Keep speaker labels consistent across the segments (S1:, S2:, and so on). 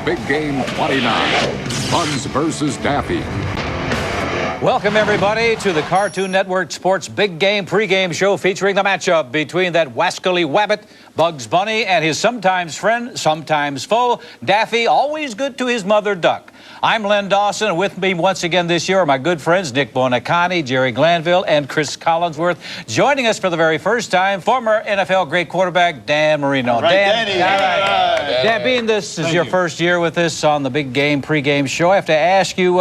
S1: Big Game 29, Bugs versus Daffy.
S2: Welcome, everybody, to the Cartoon Network Sports Big Game pregame show featuring the matchup between that wascally wabbit, Bugs Bunny, and his sometimes friend, sometimes foe, Daffy, always good to his mother duck. I'm Len Dawson, and with me once again this year are my good friends Nick Bonacani, Jerry Glanville, and Chris Collinsworth. Joining us for the very first time, former NFL great quarterback Dan Marino.
S3: All right,
S2: Dan,
S3: Danny.
S2: Dan, being this is your first year with us on the Big Game pregame show, I have to ask you,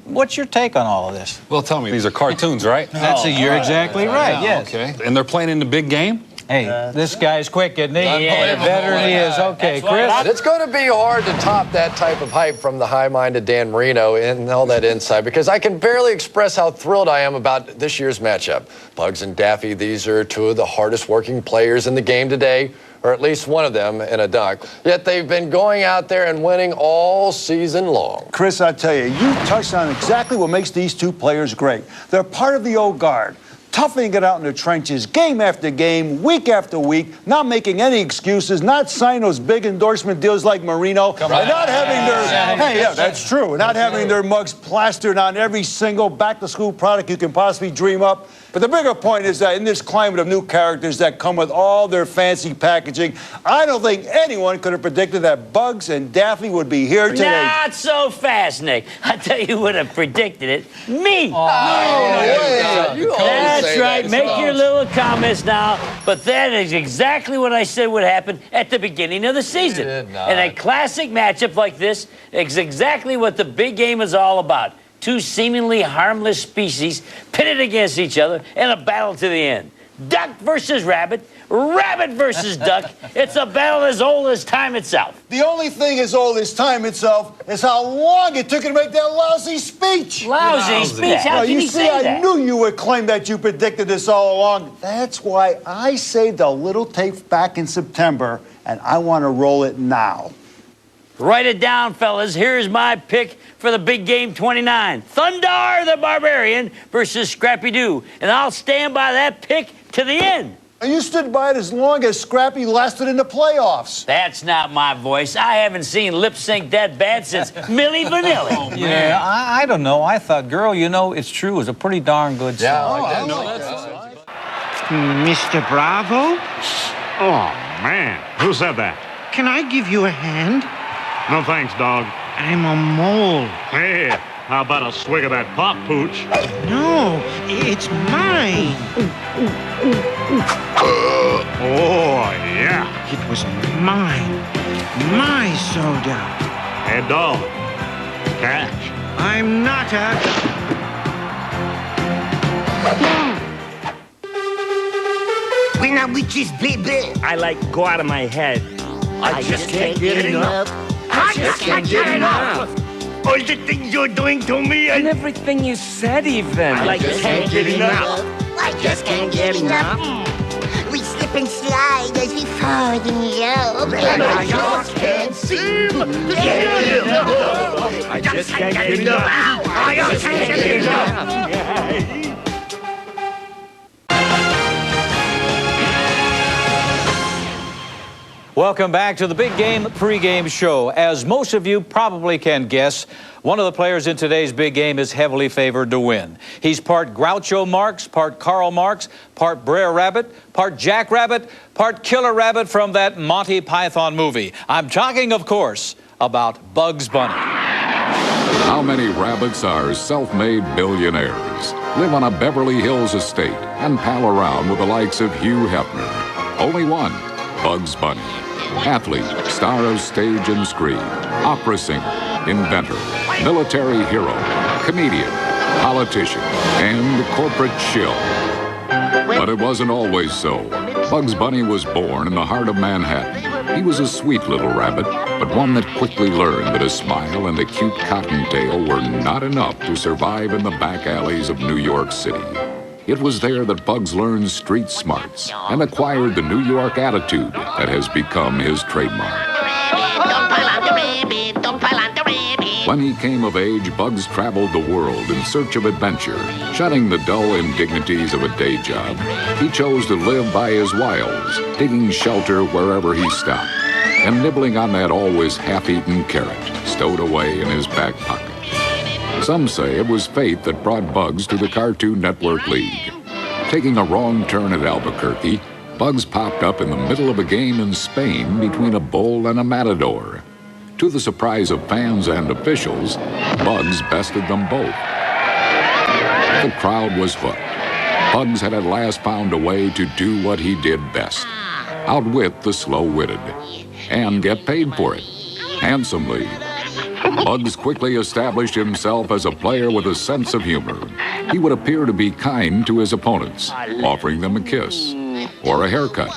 S2: what's your take on all of this?
S4: Well, tell me, these are cartoons, right?
S2: You're exactly right, yes.
S4: Okay. And they're playing in the big game?
S2: Hey, this guy's quick, isn't he? Yeah, better than he is. Okay, Chris?
S5: It's going to be hard to top that type of hype from the high-minded Dan Marino and all that insight, because I can barely express how thrilled I am about this year's matchup. Bugs and Daffy, these are two of the hardest-working players in the game today, or at least one of them in a duck. Yet they've been going out there and winning all season long.
S3: Chris, I tell you touched on exactly what makes these two players great. They're part of the old guard. Toughing it out in the trenches, game after game, week after week, not making any excuses, not signing those big endorsement deals like Marino, and not having their, that's true, not having their mugs plastered on every single back-to-school product you can possibly dream up. But the bigger point is that in this climate of new characters that come with all their fancy packaging, I don't think anyone could have predicted that Bugs and Daffy would be here today.
S6: Not so fast, Nick. I tell you who would have predicted it. Me. That's right. Make your little comments now. But that is exactly what I said would happen at the beginning of the season. And a classic matchup like this is exactly what the big game is all about. Two seemingly harmless species pitted against each other in a battle to the end. Duck versus rabbit, rabbit versus duck. It's a battle as old as time itself.
S3: The only thing as old as time itself is how long it took you to make that lousy speech.
S6: Lousy speech? How can you say that?
S3: I knew you would claim that you predicted this all along. That's why I saved a little tape back in September, and I want to roll it now.
S6: Write it down, fellas. Here's my pick for the Big Game 29. Thundar the Barbarian versus Scrappy-Doo. And I'll stand by that pick to the end.
S3: And you stood by it as long as Scrappy lasted in the playoffs.
S6: That's not my voice. I haven't seen lip sync that bad since Milli Vanilli.
S2: Yeah, I don't know. I thought, girl, you know, it's true. It was a pretty darn good song.
S7: Mr. Bravo?
S8: Oh, man. Who said that?
S7: Can I give you a hand?
S8: No thanks, dog.
S7: I'm a mole.
S8: Hey, how about a swig of that pop pooch?
S7: No, it's mine.
S8: Oh, yeah.
S7: It was mine. My soda.
S8: Hey, dog. Cash.
S7: I'm not a...
S9: We're not witches, baby.
S10: I like go out of my head.
S9: I just can't get enough. I just can't get enough.
S10: All the things you're doing to me and everything you said even.
S9: I just can't get enough. I just can't get enough. We slip and slide as we fall in love. And I just can't seem to get enough.
S10: I just can't get enough.
S9: I just can't get enough.
S2: Welcome back to the Big Game pregame show. As most of you probably can guess, one of the players in today's big game is heavily favored to win. He's part Groucho Marx, part Karl Marx, part Brer Rabbit, part Jack Rabbit, part Killer Rabbit from that Monty Python movie. I'm talking, of course, about Bugs Bunny.
S1: How many rabbits are self-made billionaires, live on a Beverly Hills estate, and pal around with the likes of Hugh Hefner? Only one, Bugs Bunny. Athlete, star of stage and screen, opera singer, inventor, military hero, comedian, politician, and corporate shill. But it wasn't always so. Bugs Bunny was born in the heart of Manhattan. He was a sweet little rabbit, but one that quickly learned that a smile and a cute cottontail were not enough to survive in the back alleys of New York City. It was there that Bugs learned street smarts and acquired the New York attitude that has become his trademark. When he came of age, Bugs traveled the world in search of adventure. Shunning the dull indignities of a day job, he chose to live by his wiles, taking shelter wherever he stopped, and nibbling on that always half-eaten carrot stowed away in his back pocket. Some say it was fate that brought Bugs to the Cartoon Network League. Taking a wrong turn at Albuquerque, Bugs popped up in the middle of a game in Spain between a bull and a matador. To the surprise of fans and officials, Bugs bested them both. The crowd was hooked. Bugs had at last found a way to do what he did best: outwit the slow-witted, and get paid for it, handsomely. Bugs quickly established himself as a player with a sense of humor. He would appear to be kind to his opponents, offering them a kiss, or a haircut,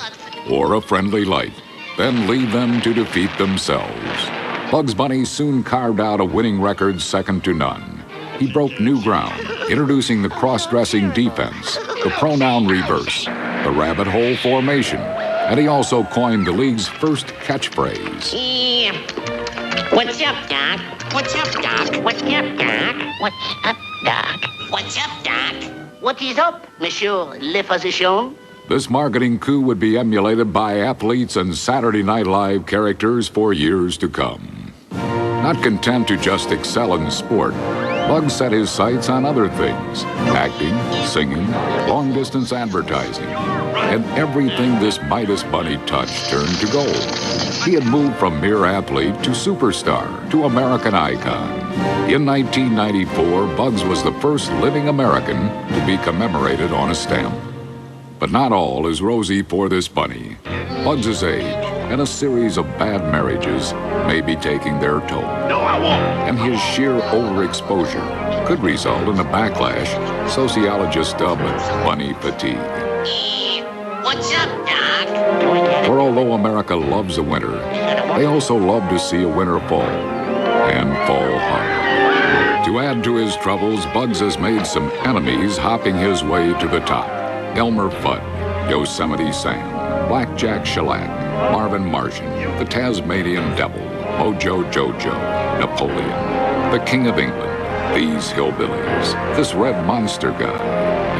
S1: or a friendly light, then leave them to defeat themselves. Bugs Bunny soon carved out a winning record second to none. He broke new ground, introducing the cross-dressing defense, the pronoun reverse, the rabbit hole formation, and he also coined the league's first catchphrase.
S9: What's up, Doc? What's up, Doc? What's up, Doc? What's up, Doc? What's up, Doc? What is up, Monsieur Le Physician?
S1: This marketing coup would be emulated by athletes and Saturday Night Live characters for years to come. Not content to just excel in sport, Bugs set his sights on other things: acting, singing, long-distance advertising. And everything this Midas Bunny touched turned to gold. He had moved from mere athlete to superstar to American icon. In 1994, Bugs was the first living American to be commemorated on a stamp. But not all is rosy for this bunny. Bugs' age and a series of bad marriages may be taking their toll.
S8: No, I won't.
S1: And his sheer overexposure could result in a backlash sociologists dub bunny fatigue.
S9: What's up, Doc?
S1: For although America loves a winter, they also love to see a winter fall, and fall hard. To add to his troubles, Bugs has made some enemies hopping his way to the top. Elmer Fudd, Yosemite Sam, Blackjack Shellac, Marvin Martian, the Tasmanian Devil, Mojo Jojo, Napoleon, the King of England, these hillbillies, this red monster guy,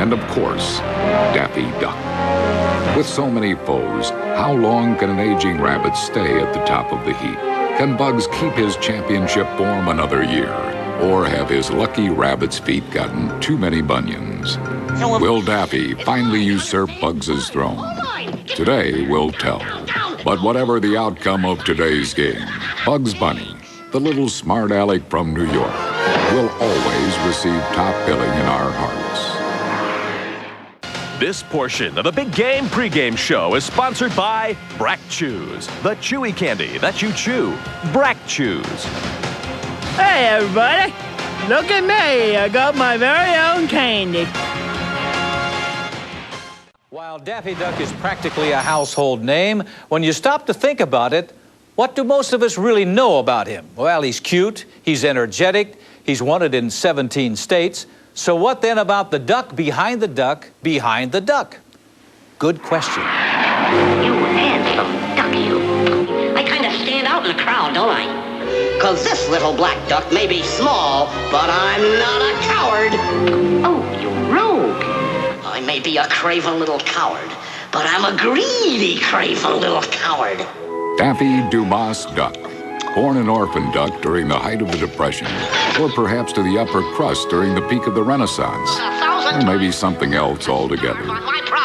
S1: and of course, Daffy Duck. With so many foes, how long can an aging rabbit stay at the top of the heap? Can Bugs keep his championship form another year? Or have his lucky rabbit's feet gotten too many bunions? Will Daffy finally usurp Bugs' throne? Today will tell. But whatever the outcome of today's game, Bugs Bunny, the little smart aleck from New York, will always receive top billing in our hearts.
S11: This portion of the Big Game pregame show is sponsored by Brack Chews, the chewy candy that you chew. Brack Chews.
S10: Hey, everybody. Look at me. I got my very own candy.
S2: While Daffy Duck is practically a household name, when you stop to think about it, what do most of us really know about him? Well, he's cute, he's energetic, he's wanted in 17 states. So what then about the duck behind the duck behind the duck? Good question.
S9: You handsome duck, you. I kind of stand out in the crowd, don't I? 'Cause this little black duck may be small, but I'm not a coward. Oh, you rogue. I may be a craven little coward, but I'm a greedy craven little coward.
S1: Daffy Dumas Duck, born an orphan duck during the height of the Depression, or perhaps to the upper crust during the peak of the Renaissance, or maybe something else altogether.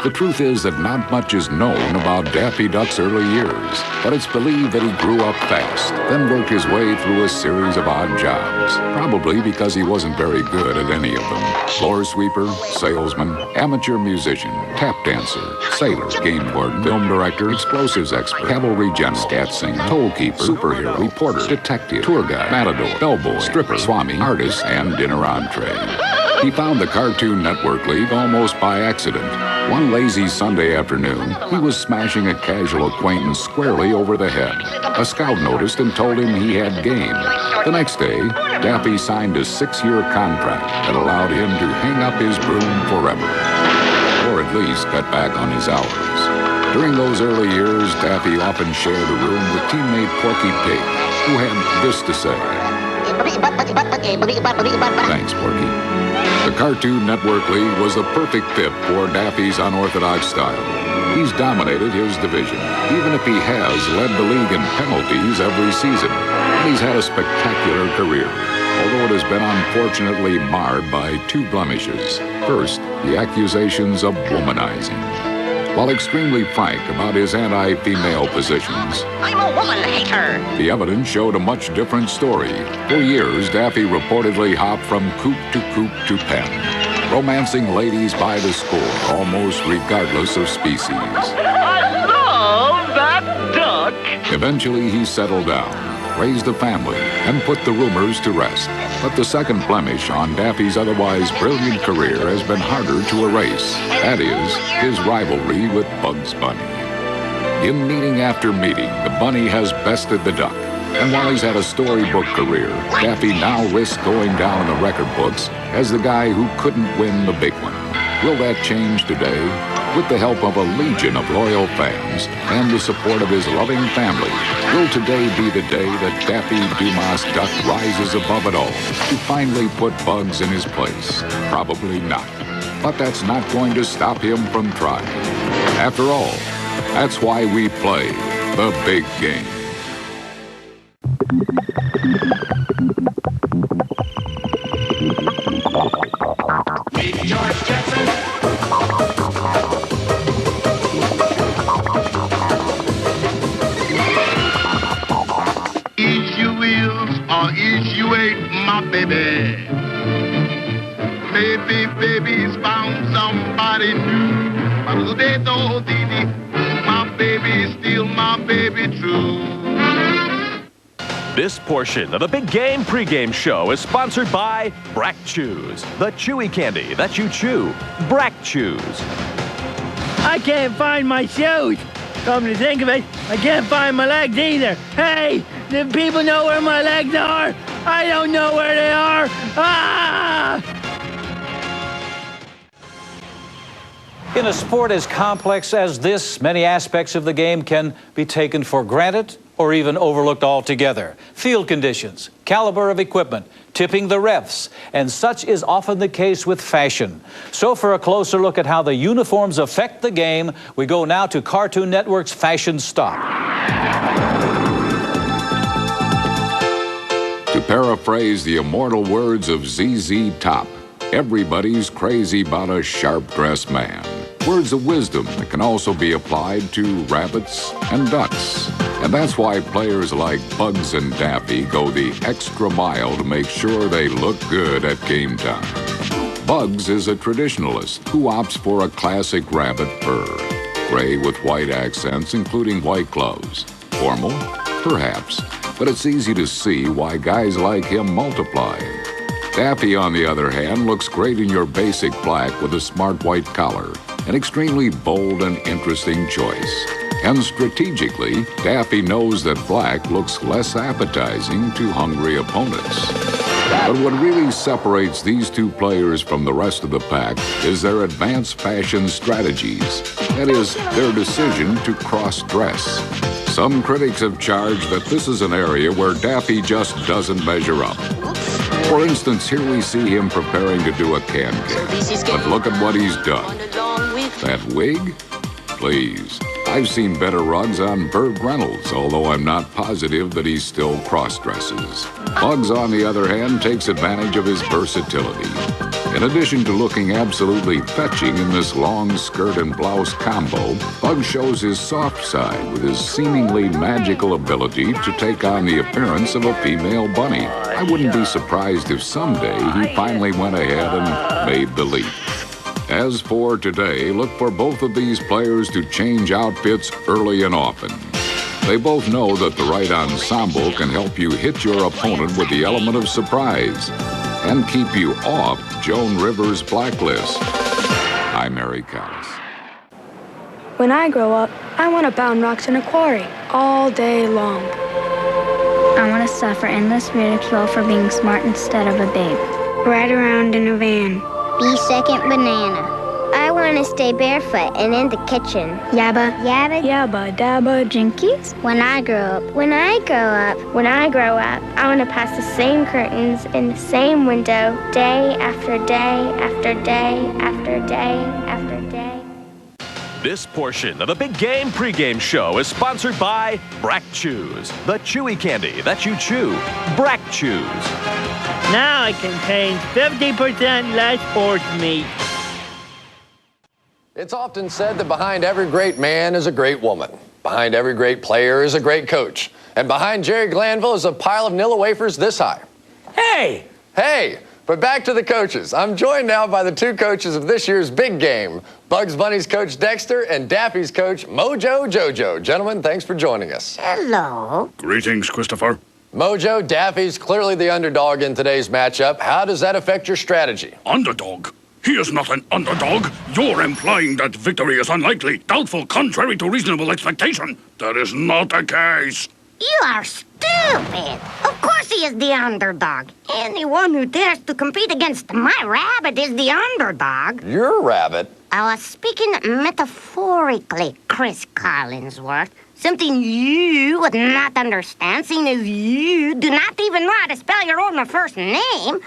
S1: The truth is that not much is known about Daffy Duck's early years, but it's believed that he grew up fast, then worked his way through a series of odd jobs, probably because he wasn't very good at any of them. Floor sweeper, salesman, amateur musician, tap dancer, sailor, game warden, film director, explosives expert, cavalry general, scat singer, toll keeper, superhero, reporter, detective, tour guide, matador, bellboy, stripper, swami, artist, and dinner entree. He found the Cartoon Network League almost by accident. One lazy Sunday afternoon, he was smashing a casual acquaintance squarely over the head. A scout noticed and told him he had game. The next day, Daffy signed a 6-year contract that allowed him to hang up his broom forever, or at least cut back on his hours. During those early years, Daffy often shared a room with teammate Porky Pig, who had this to say. Thanks, Porky. The Cartoon Network League was the perfect fit for Daffy's unorthodox style. He's dominated his division, even if he has led the league in penalties every season. And he's had a spectacular career, although it has been unfortunately marred by 2 blemishes. First, the accusations of womanizing. While extremely frank about his anti-female positions,
S9: I'm a woman hater.
S1: the evidence showed a much different story. For years, Daffy reportedly hopped from coop to pen, romancing ladies by the score, almost regardless of species.
S9: I love that duck.
S1: Eventually, he settled down, raised a family, and put the rumors to rest. But the second blemish on Daffy's otherwise brilliant career has been harder to erase. That is, his rivalry with Bugs Bunny. In meeting after meeting, the bunny has bested the duck. And while he's had a storybook career, Daffy now risks going down in the record books as the guy who couldn't win the big one. Will that change today? With the help of a legion of loyal fans and the support of his loving family, will today be the day that Daffy Dumas Duck rises above it all to finally put Bugs in his place? Probably not. But that's not going to stop him from trying. After all, that's why we play the big game.
S12: Is you ain't my baby. Maybe baby's found somebody new. But they don't think my baby is still my baby true.
S11: This portion of the Big Game pregame show is sponsored by Brack Chews, the chewy candy that you chew. Brack Chews.
S10: I can't find my shoes. Come to think of it, I can't find my legs either. Hey, do people know where my legs are? I don't know where they are. Ah!
S2: In a sport as complex as this, many aspects of the game can be taken for granted or even overlooked altogether. Field conditions, caliber of equipment, tipping the refs, and such is often the case with fashion. So for a closer look at how the uniforms affect the game, we go now to Cartoon Network's Fashion Stop.
S1: To paraphrase the immortal words of ZZ Top, everybody's crazy about a sharp-dressed man. Words of wisdom that can also be applied to rabbits and ducks. And that's why players like Bugs and Daffy go the extra mile to make sure they look good at game time. Bugs is a traditionalist who opts for a classic rabbit fur, gray with white accents, including white gloves. Formal? Perhaps, but it's easy to see why guys like him multiply. Daffy, on the other hand, looks great in your basic black with a smart white collar, an extremely bold and interesting choice. And strategically, Daffy knows that black looks less appetizing to hungry opponents. But what really separates these two players from the rest of the pack is their advanced fashion strategies. That is, their decision to cross-dress. Some critics have charged that this is an area where Daffy just doesn't measure up. For instance, here we see him preparing to do a can-can. But look at what he's done. That wig? Please. I've seen better rugs on Burt Reynolds, although I'm not positive that he still cross-dresses. Bugs, on the other hand, takes advantage of his versatility. In addition to looking absolutely fetching in this long skirt and blouse combo, Bugs shows his soft side with his seemingly magical ability to take on the appearance of a female bunny. I wouldn't be surprised if someday he finally went ahead and made the leap. As for today, look for both of these players to change outfits early and often. They both know that the right ensemble can help you hit your opponent with the element of surprise and keep you off Joan Rivers' blacklist. I'm Mary Callis.
S13: When I grow up, I want to pound rocks in a quarry all day long.
S14: I want to suffer endless ridicule for being smart instead of a babe.
S13: Ride around in a van.
S9: Be second banana. I want to stay barefoot and in the kitchen.
S13: Yabba.
S9: Yabba.
S13: Yabba dabba jinkies.
S9: When I grow up. When I grow up. When I grow up, I want to pass the same curtains in the same window day after day after day after day after day.
S11: This portion of the Big Game pregame show is sponsored by Brack Chews, the chewy candy that you chew. Brack Chews.
S10: Now it contains 50% less horse meat.
S5: It's often said that behind every great man is a great woman. Behind every great player is a great coach. And behind Jerry Glanville is a pile of Nilla wafers this high.
S6: Hey!
S5: Hey! But back to the coaches. I'm joined now by the two coaches of this year's big game, Bugs Bunny's coach Dexter and Daffy's coach Mojo Jojo. Gentlemen, thanks for joining us.
S9: Hello.
S8: Greetings, Christopher.
S5: Mojo, Daffy's clearly the underdog in today's matchup. How does that affect your strategy?
S8: Underdog? He is not an underdog. You're implying that victory is unlikely, doubtful, contrary to reasonable expectation. That is not the case.
S9: You are stupid. Of course he is the underdog. Anyone who dares to compete against my rabbit is the underdog.
S5: Your rabbit?
S9: I was speaking metaphorically, Chris Collinsworth. Something you would not understand, seeing as you do not even know how to spell your own first name.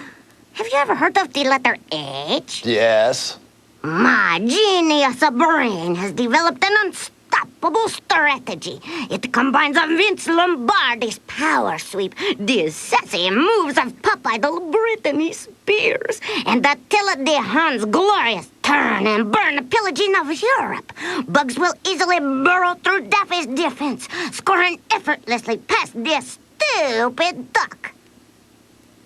S9: Have you ever heard of the letter H?
S5: Yes.
S9: My genius brain has developed an unstoppable strategy. It combines a Vince Lombardi's power sweep, the sassy moves of pop idol Britney Spears, and Attila the Hun's glorious turn and burn pillaging of Europe. Bugs will easily burrow through Daffy's defense, scoring effortlessly past this stupid duck.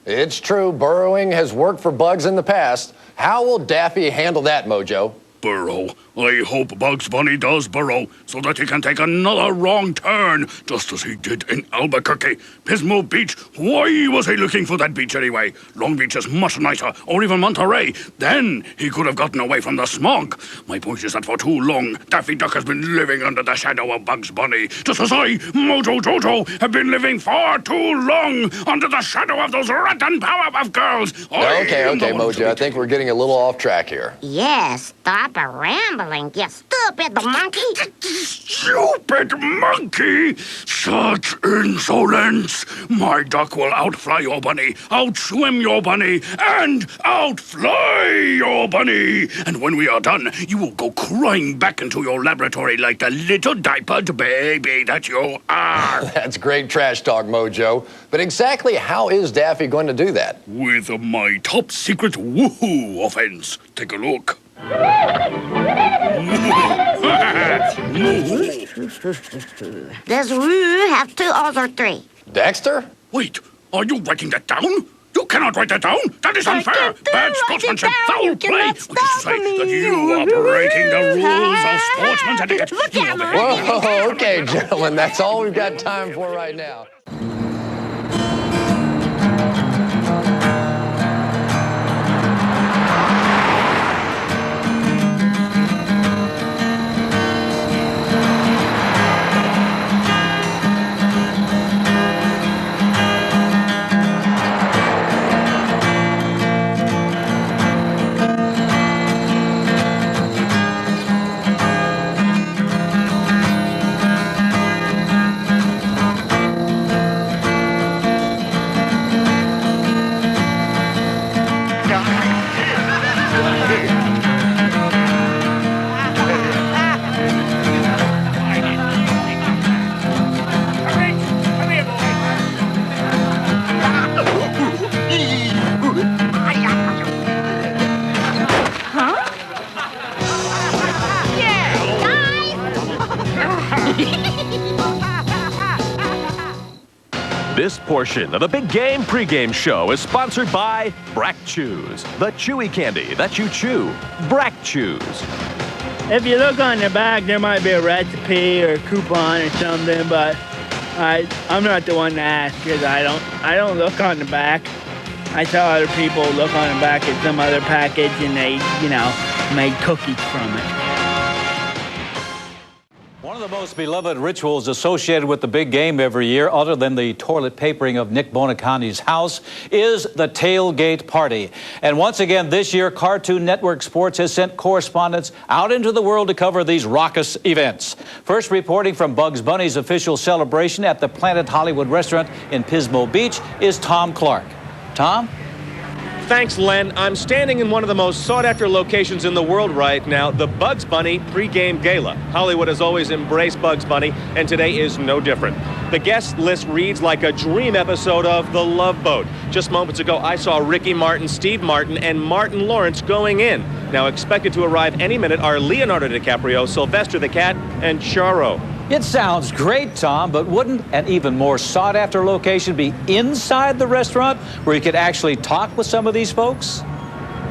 S5: It's true, burrowing has worked for Bugs in the past. How will Daffy handle that, Mojo?
S8: Burrow. I hope Bugs Bunny does burrow so that he can take another wrong turn, just as he did in Albuquerque. Pismo Beach, why was he looking for that beach anyway? Long Beach is much nicer, or even Monterey. Then he could have gotten away from the smog. My point is that for too long, Daffy Duck has been living under the shadow of Bugs Bunny, just as I, Mojo Jojo, have been living far too long under the shadow of those rotten Powerpuff Girls.
S5: Okay, Mojo, I think we're getting a little off track here.
S9: Yes, stop rambling, you stupid monkey.
S8: Stupid monkey! Such insolence! My duck will outfly your bunny, outswim your bunny, and outfly your bunny! And when we are done, you will go crying back into your laboratory like the little diapered baby that you are.
S5: That's great trash talk, Mojo. But exactly how is Daffy going to do that?
S8: With my top secret woohoo offense. Take a look.
S9: Does woo have 2 O's or 3?
S5: Dexter?
S8: Wait, are you writing that down? You cannot write that down. That is unfair. Bad sportsmanship, foul play. Which is to say that you are breaking the rules of sportsman's etiquette.
S5: Whoa, okay, gentlemen, that's all we've got time for right now.
S11: This portion of the Big Game pregame show is sponsored by Brack Chews, the chewy candy that you chew. Brack Chews.
S10: If you look on the back, there might be a recipe or a coupon or something, but I'm not the one to ask because I don't look on the back. I tell other people look on the back at some other package and they, made cookies from it.
S2: One of the most beloved rituals associated with the big game every year, other than the toilet papering of Nick Bonaconti's house, is the tailgate party. And once again this year, Cartoon Network Sports has sent correspondents out into the world to cover these raucous events. First reporting from Bugs Bunny's official celebration at the Planet Hollywood restaurant in Pismo Beach is Tom Clark. Tom?
S15: Thanks, Len. I'm standing in one of the most sought-after locations in the world right now, the Bugs Bunny pregame gala. Hollywood has always embraced Bugs Bunny, and today is no different. The guest list reads like a dream episode of The Love Boat. Just moments ago, I saw Ricky Martin, Steve Martin, and Martin Lawrence going in. Now expected to arrive any minute are Leonardo DiCaprio, Sylvester the Cat, and Charo.
S2: It sounds great, Tom, but wouldn't an even more sought-after location be inside the restaurant where you could actually talk with some of these folks?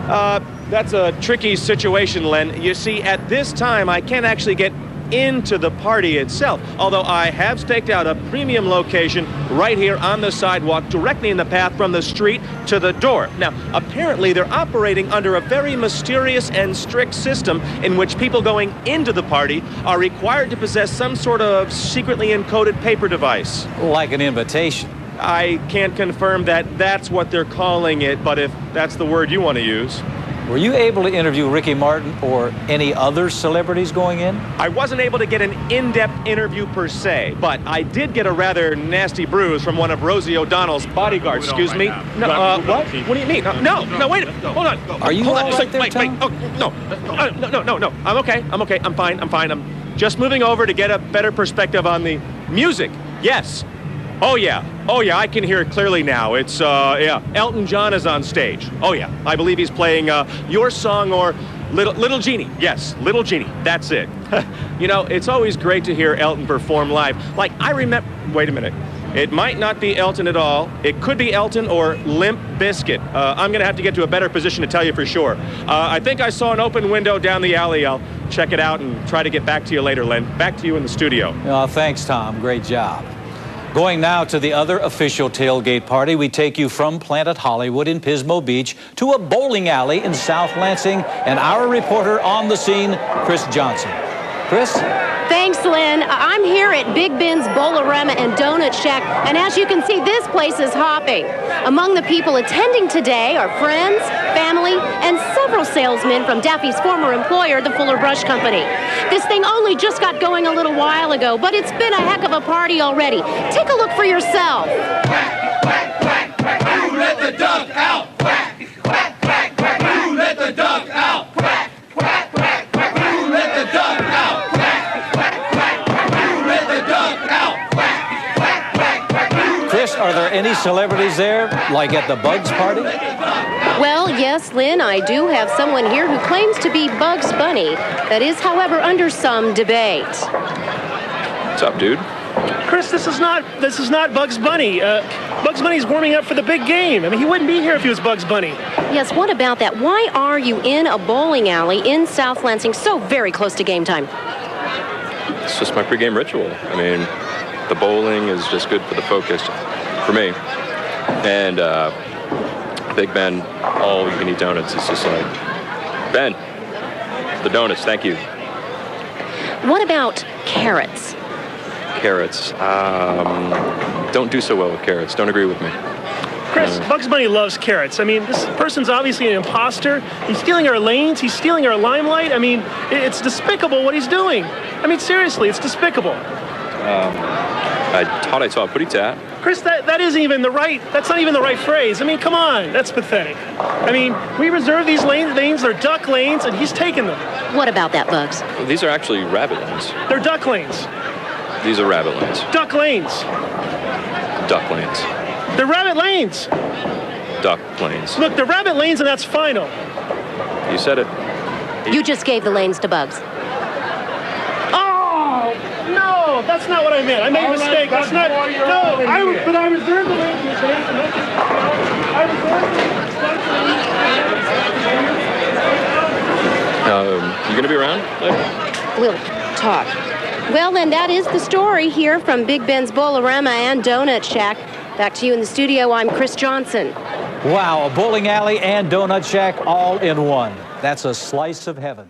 S15: That's a tricky situation, Len. You see, at this time, I can't actually get into the party itself, although I have staked out a premium location right here on the sidewalk, directly in the path from the street to the door. Now, apparently they're operating under a very mysterious and strict system in which people going into the party are required to possess some sort of secretly encoded paper device.
S2: Like an invitation.
S15: I can't confirm that that's what they're calling it, but if that's the word you want to use.
S2: Were you able to interview Ricky Martin or any other celebrities going in?
S15: I wasn't able to get an in-depth interview per se, but I did get a rather nasty bruise from one of Rosie O'Donnell's bodyguards. Excuse me? No, what? What do you mean? No, wait a minute. Hold on.
S2: Are you all right there, Tom?
S15: Oh, no. I'm okay. I'm fine. I'm just moving over to get a better perspective on the music. Yes. Oh yeah, I can hear it clearly now. It's, Elton John is on stage. Oh yeah, I believe he's playing your song or Little Genie. Yes, Little Genie, that's it. You know, it's always great to hear Elton perform live. Like, I remember, wait a minute. It might not be Elton at all. It could be Elton or Limp Bizkit. I'm gonna have to get to a better position to tell you for sure. I think I saw an open window down the alley. I'll check it out and try to get back to you later, Len. Back to you in the studio.
S2: Oh, thanks, Tom, great job. Going now to the other official tailgate party, we take you from Planet Hollywood in Pismo Beach to a bowling alley in South Lansing, and our reporter on the scene, Chris Johnson. Chris?
S16: Thanks, Lynn. I'm here at Big Ben's Bowl-O-Rama and Donut Shack, and as you can see, this place is hopping. Among the people attending today are friends, family, and several salesmen from Daffy's former employer, the Fuller Brush Company. This thing only just got going a little while ago, but it's been a heck of a party already. Take a look for yourself.
S17: Quack, quack, quack, quack. Who let the duck out? Quack, quack, quack, quack. Who let the duck out? Quack, quack, quack, quack. Who let the duck out?
S2: Chris, are there any celebrities there, like at the Bugs party?
S16: Well, yes, Lynn, I do have someone here who claims to be Bugs Bunny. That is, however, under some debate.
S18: What's up, dude?
S10: Chris, this is not Bugs Bunny. Bugs Bunny's warming up for the big game. I mean, he wouldn't be here if he was Bugs Bunny.
S16: Yes, what about that? Why are you in a bowling alley in South Lansing so very close to game time?
S18: It's just my pregame ritual. I mean, the bowling is just good for the focus for me. And Big Ben, all you can eat donuts. It's just like, Ben, the donuts, thank you.
S16: What about carrots?
S18: Carrots. Don't do so well with carrots. Don't agree with me.
S10: Chris, Bugs Bunny loves carrots. I mean, this person's obviously an imposter. He's stealing our lanes. He's stealing our limelight. I mean, it's despicable what he's doing. I mean, seriously, it's despicable.
S18: I thought I saw a putty tat.
S10: Chris, that isn't even the right, that's not even the right phrase. I mean, come on, that's pathetic. I mean, we reserve these lanes, they're duck lanes, and he's taking them.
S16: What about that, Bugs?
S18: Well, these are actually rabbit lanes.
S10: They're duck lanes.
S18: These are rabbit lanes.
S10: Duck lanes.
S18: Duck lanes.
S10: They're rabbit lanes.
S18: Duck lanes.
S10: Look, they're rabbit lanes, and that's final.
S18: You said it.
S16: You just gave the lanes to Bugs.
S10: No, that's not what I meant. I made a mistake. That's not. No, I reserved the lanes.
S18: You gonna be around later?
S16: We'll talk. Well, then, that is the story here from Big Ben's Bowl-O-Rama and Donut Shack. Back to you in the studio. I'm Chris Johnson.
S2: Wow, a bowling alley and donut shack all in one. That's a slice of heaven.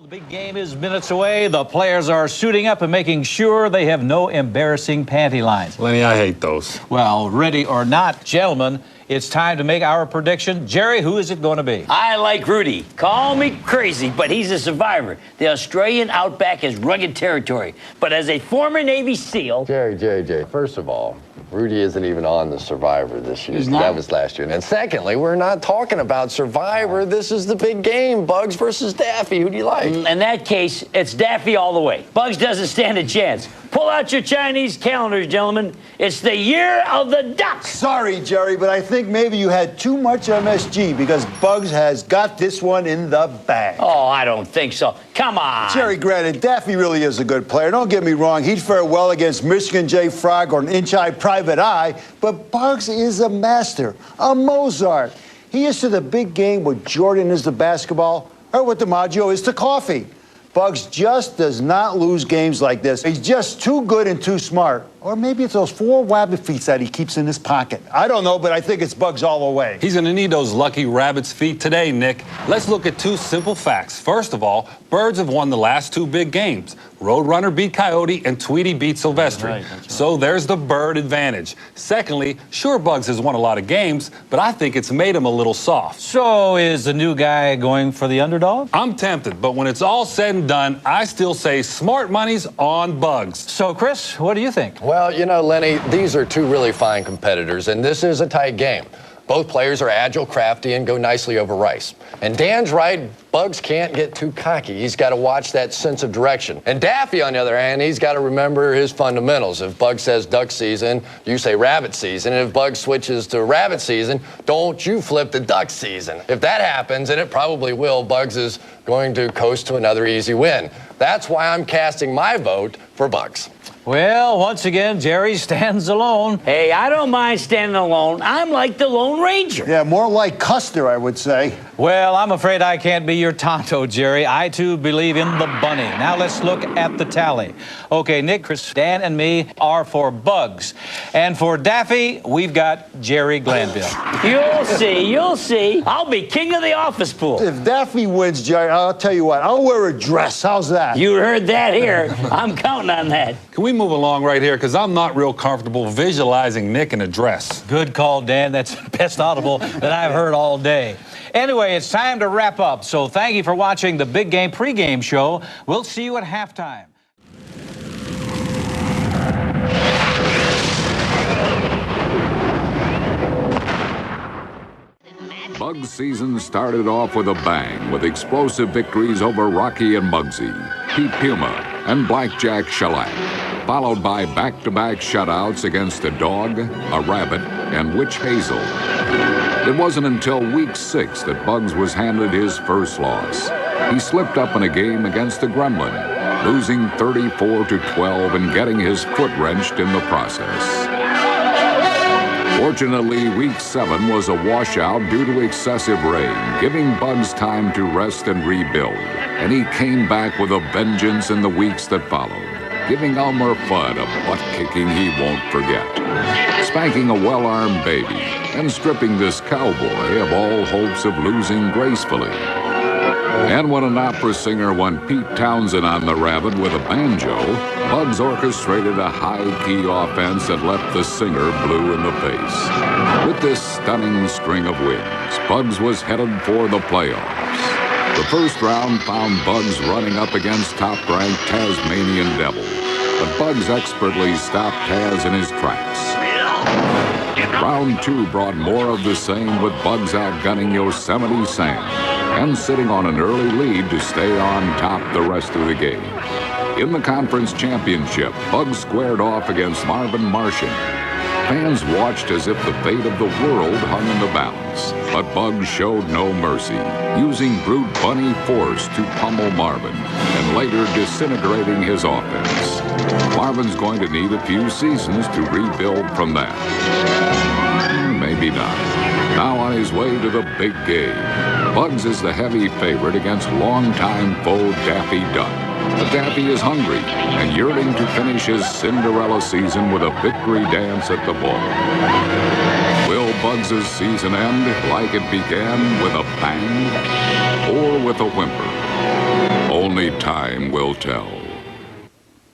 S2: The big game is minutes away. The players are suiting up and making sure they have no embarrassing panty lines.
S4: Lenny, I hate those.
S2: Well, ready or not, gentlemen, it's time to make our prediction. Jerry, who is it going to be?
S6: I like Rudy. Call me crazy, but he's a survivor. The Australian outback is rugged territory. But as a former Navy SEAL...
S5: Jerry, first of all, Rudy isn't even on the Survivor this year.
S6: He's not?
S5: That was last year. And secondly, we're not talking about Survivor. This is the big game, Bugs versus Daffy. Who do you like?
S6: In that case, it's Daffy all the way. Bugs doesn't stand a chance. Pull out your Chinese calendars, gentlemen. It's the year of the duck.
S3: Sorry, Jerry, but I think maybe you had too much MSG because Bugs has got this one in the bag.
S6: Oh, I don't think so. Come on.
S3: Jerry, granted, Daffy really is a good player. Don't get me wrong. He'd fare well against Michigan J. Frog or an inch-eye private eye, but Bugs is a master, a Mozart. He is to the big game what Jordan is to basketball or what DiMaggio is to coffee. Bugs just does not lose games like this. He's just too good and too smart. Or maybe it's those 4 rabbit feet that he keeps in his pocket. I don't know, but I think it's Bugs all the way.
S4: He's going to need those lucky rabbit's feet today, Nick. Let's look at 2 simple facts. First of all, Birds have won the last 2 big games. Roadrunner beat Coyote and Tweety beat Silvestri. That's right. So there's the Bird advantage. Secondly, sure, Bugs has won a lot of games, but I think it's made him a little soft.
S2: So is the new guy going for the underdog?
S4: I'm tempted, but when it's all said and done, I still say smart money's on Bugs.
S2: So, Chris, what do you think?
S5: Well, you know, Lenny, these are 2 really fine competitors, and this is a tight game. Both players are agile, crafty, and go nicely over rice. And Dan's right, Bugs can't get too cocky. He's got to watch that sense of direction. And Daffy, on the other hand, he's got to remember his fundamentals. If Bugs says duck season, you say rabbit season. And if Bugs switches to rabbit season, don't you flip to duck season. If that happens, and it probably will, Bugs is going to coast to another easy win. That's why I'm casting my vote for Bugs.
S2: Well, once again, Jerry stands alone.
S6: Hey, I don't mind standing alone. I'm like the Lone Ranger.
S3: Yeah, more like Custer, I would say.
S2: Well, I'm afraid I can't be your Tonto, Jerry. I, too, believe in the bunny. Now let's look at the tally. Okay, Nick, Chris, Dan, and me are for Bugs. And for Daffy, we've got Jerry Glanville.
S6: You'll see, you'll see. I'll be king of the office pool.
S3: If Daffy wins, Jerry, I'll tell you what, I'll wear a dress. How's that?
S6: You heard that here. I'm counting on that.
S4: Can we move along right here? Because I'm not real comfortable visualizing Nick in a dress.
S2: Good call, Dan. That's the best audible that I've heard all day. Anyway, it's time to wrap up. So thank you for watching the Big Game pregame show. We'll see you at halftime.
S1: Bugs season started off with a bang with explosive victories over Rocky and Muggsy, Pete Puma, and Blackjack Shellac, followed by back-to-back shutouts against a dog, a rabbit, and Witch Hazel. It wasn't until week 6 that Bugs was handed his first loss. He slipped up in a game against the Gremlin, losing 34-12 and getting his foot wrenched in the process. Fortunately, week 7 was a washout due to excessive rain, giving Bugs time to rest and rebuild. And he came back with a vengeance in the weeks that followed, giving Elmer Fudd a butt-kicking he won't forget, spanking a well-armed baby, and stripping this cowboy of all hopes of losing gracefully. And when an opera singer won Pete Townsend on the rabbit with a banjo, Bugs orchestrated a high-key offense that left the singer blue in the face. With this stunning string of wins, Bugs was headed for the playoffs. The first round found Bugs running up against top-ranked Tasmanian Devil, but Bugs expertly stopped Taz in his tracks. Round 2 brought more of the same, with Bugs outgunning Yosemite Sam and sitting on an early lead to stay on top the rest of the game. In the conference championship, Bugs squared off against Marvin Martian. Fans watched as if the fate of the world hung in the balance, but Bugs showed no mercy, using brute bunny force to pummel Marvin and later disintegrating his offense. Marvin's going to need a few seasons to rebuild from that. Maybe not. Now on his way to the big game, Bugs is the heavy favorite against longtime foe Daffy Duck. But Daffy is hungry and yearning to finish his Cinderella season with a victory dance at the ball. Will Bugs' season end like it began, with a bang, or with a whimper? Only time will tell.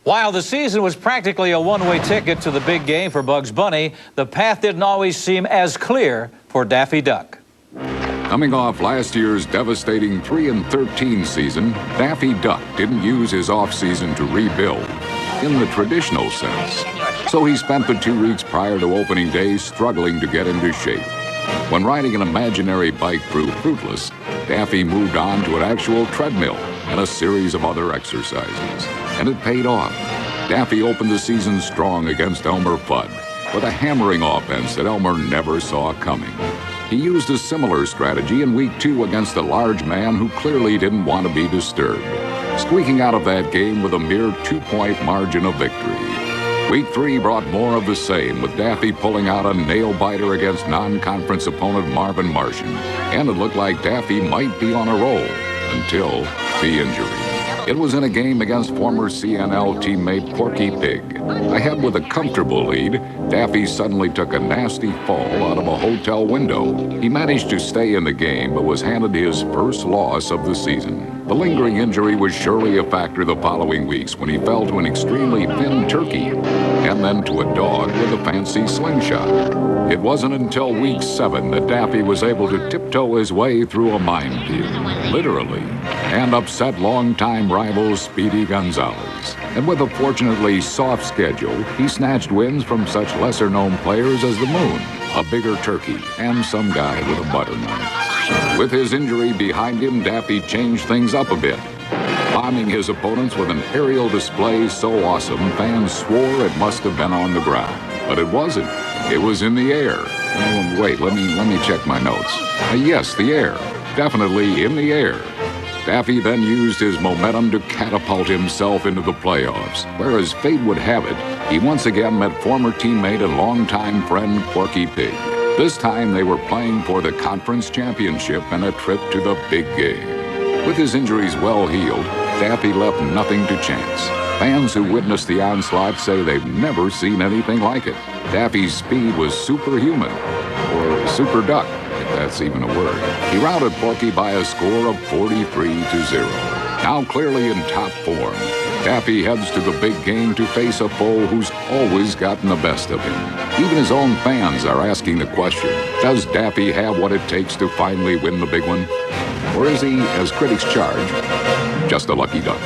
S2: While the season was practically a one-way ticket to the big game for Bugs Bunny, the path didn't always seem as clear for Daffy Duck.
S1: Coming off last year's devastating 3-13 season, Daffy Duck didn't use his off-season to rebuild in the traditional sense. So he spent the 2 weeks prior to opening day struggling to get into shape. When riding an imaginary bike proved fruitless, Daffy moved on to an actual treadmill and a series of other exercises. And it paid off. Daffy opened the season strong against Elmer Fudd with a hammering offense that Elmer never saw coming. He used a similar strategy in week 2 against a large man who clearly didn't want to be disturbed, squeaking out of that game with a mere 2-point margin of victory. Week 3 brought more of the same, with Daffy pulling out a nail-biter against non-conference opponent Marvin Martian. And it looked like Daffy might be on a roll until the injury. It was in a game against former CNL teammate Porky Pig. Ahead with a comfortable lead, Daffy suddenly took a nasty fall out of a hotel window. He managed to stay in the game, but was handed his first loss of the season. The lingering injury was surely a factor the following weeks when he fell to an extremely thin turkey, and then to a dog with a fancy slingshot. It wasn't until week 7 that Daffy was able to tiptoe his way through a minefield, literally, and upset longtime rival Speedy Gonzalez. And with a fortunately soft schedule, he snatched wins from such lesser-known players as the Moon, a bigger turkey, and some guy with a butter knife. With his injury behind him, Daffy changed things up a bit, bombing his opponents with an aerial display so awesome fans swore it must have been on the ground. But it wasn't. It was in the air. Oh, wait, let me check my notes. Yes, the air. Definitely in the air. Daffy then used his momentum to catapult himself into the playoffs, where as fate would have it, he once again met former teammate and longtime friend Porky Pig. This time they were playing for the conference championship and a trip to the big game. With his injuries well healed, Daffy left nothing to chance. Fans who witnessed the onslaught say they've never seen anything like it. Daffy's speed was superhuman, or super duck, if that's even a word. He routed Porky by a score of 43-0. Now clearly in top form, Daffy heads to the big game to face a foe who's always gotten the best of him. Even his own fans are asking the question, does Daffy have what it takes to finally win the big one? Or is he, as critics charge, just a lucky duck?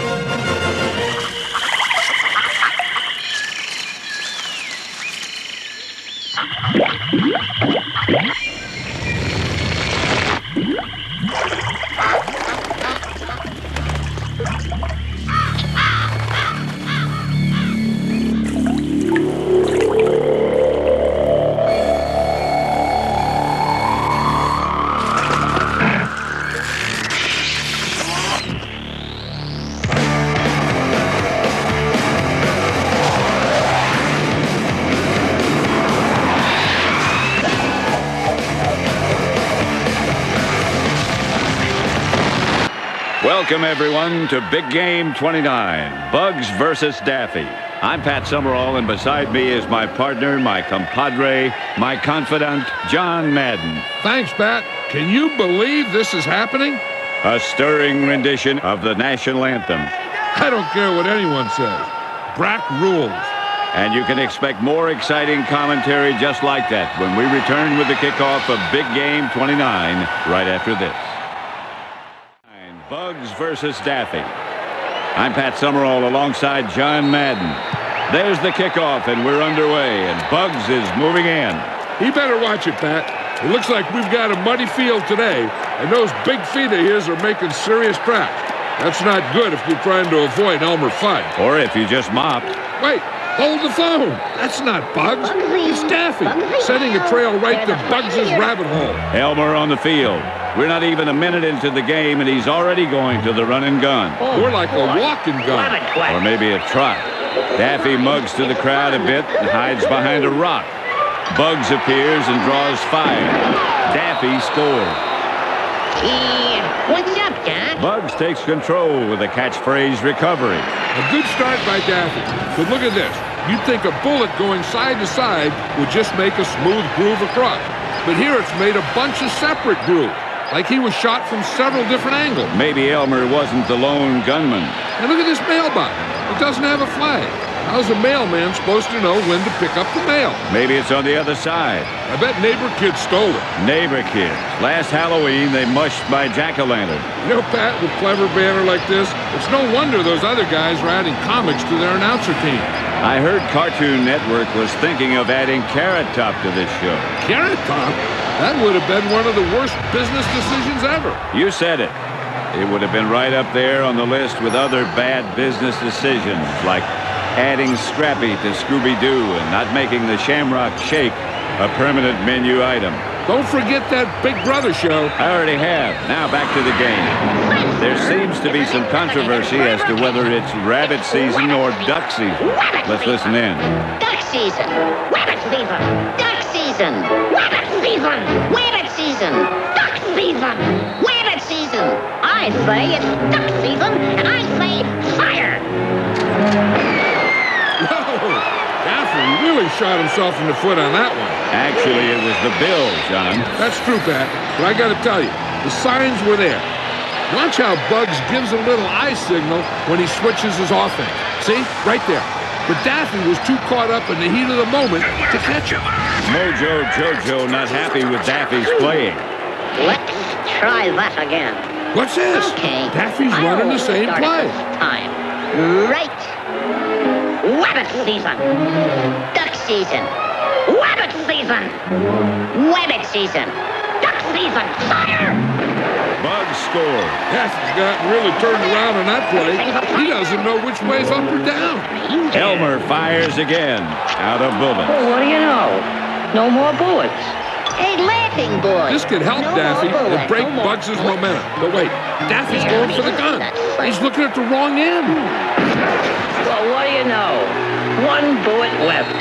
S19: Welcome, everyone, to Big Game 29, Bugs versus Daffy. I'm Pat Summerall, and beside me is my partner, my compadre, my confidant, John Madden.
S20: Thanks, Pat. Can you believe this is happening?
S19: A stirring rendition of the national anthem.
S20: I don't care what anyone says. Brack rules.
S19: And you can expect more exciting commentary just like that when we return with the kickoff of Big Game 29 right after this. Bugs versus Daffy. I'm Pat Summerall alongside John Madden. There's the kickoff, and we're underway, and Bugs is moving in.
S20: He better watch it, Pat. It looks like we've got a muddy field today, and those big feet of his are making serious tracks. That's not good if you're trying to avoid Elmer Fudd.
S19: Or if you just mopped.
S20: Wait, hold the phone. That's not Bugs. It's Daffy, setting a trail right to Bugs' rabbit hole.
S19: Elmer on the field. We're not even a minute into the game, and he's already going to the run and gun.
S20: More like a walking gun.
S19: Or maybe a trot. Daffy mugs to the crowd a bit and hides behind a rock. Bugs appears and draws fire. Daffy scores.
S9: What's up, Doc?
S19: Bugs takes control with a catchphrase recovery.
S20: A good start by Daffy. But look at this. You'd think a bullet going side to side would just make a smooth groove across. But here it's made a bunch of separate grooves. like he was shot from several different angles.
S19: Maybe Elmer wasn't the lone gunman.
S20: And look at this mailbox. It doesn't have a flag. How's a mailman supposed to know when to pick up the mail?
S19: Maybe it's on the other side.
S20: I bet neighbor kids stole it.
S19: Neighbor kids. Last Halloween, they mushed my jack-o'-lantern.
S20: You know, Pat, with clever banner like this, it's no wonder those other guys are adding comics to their announcer team.
S19: I heard Cartoon Network was thinking of adding Carrot Top to this show.
S20: Carrot Top? That would have been one of the worst business decisions ever.
S19: You said it. It would have been right up there on the list with other bad business decisions, like adding Scrappy to Scooby-Doo and not making the Shamrock Shake a permanent menu item.
S20: Don't forget that Big Brother show.
S19: I already have. Now back to the game. There seems to be some controversy as to whether it's rabbit season or duck season. Let's listen in.
S9: Duck season. Rabbit season. Duck season. Rabbit season. Rabbit season. Duck season. Rabbit season. I say it's duck season, and I say fire.
S20: Whoa! Daffy really shot himself in the foot on that one.
S19: Actually, it was the bill, John.
S20: That's true, Pat. But I got to tell you, the signs were there. Watch how Bugs gives a little eye signal when he switches his offense. See? Right there. But Daffy was too caught up in the heat of the moment to catch him.
S19: Mojo Jojo not happy with Daffy's playing.
S9: Let's try that again.
S20: What's this?
S9: Okay.
S20: Daffy's running the same play.
S9: Time. Right. Rabbit season. Duck season. Rabbit season. Rabbit season. Duck season. Fire!
S19: Bugs scored.
S20: Daffy's gotten really turned around on that play. He doesn't know which way's up or down.
S19: Elmer fires again. Out of bullets.
S6: Well, what do you know? No more bullets.
S9: Hey, laughing boy.
S20: This could help Daffy and break Bugs' momentum. But wait, Daffy's going for the gun. He's looking at the wrong end.
S6: Well, what do you know? One bullet left.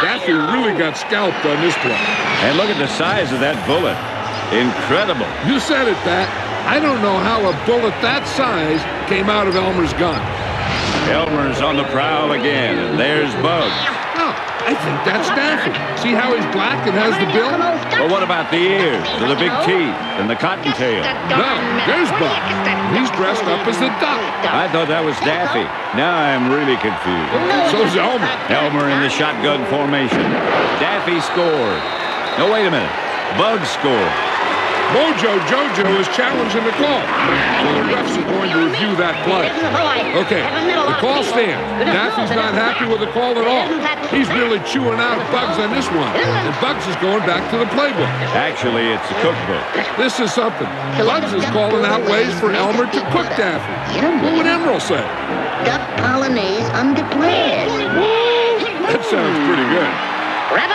S20: Daffy really got scalped on this play.
S19: And look at the size of that bullet. Incredible.
S20: You said it, Pat. I don't know how a bullet that size came out of Elmer's gun.
S19: Elmer's on the prowl again, and there's Bugs.
S20: Oh, I think that's Daffy. See how he's black and has the bill?
S19: Well, what about the ears, and the big teeth, and the cottontail?
S20: No, there's Bugs. He's dressed up as the duck.
S19: I thought that was Daffy. Now I'm really confused.
S20: So's Elmer.
S19: Elmer in the shotgun formation. Daffy scored. No, wait a minute. Bugs scored.
S20: Mojo Jojo is challenging the call. So the refs are going to review that play. Okay, the call stands. Daffy's not happy with the call at all. He's really chewing out Bugs on this one. And Bugs is going back to the playbook.
S19: Actually, it's a cookbook.
S20: This is something. Bugs is calling out ways for Elmer to cook Daffy. What would Emerald say?
S9: Duck polonaise undeclared.
S20: That sounds pretty good.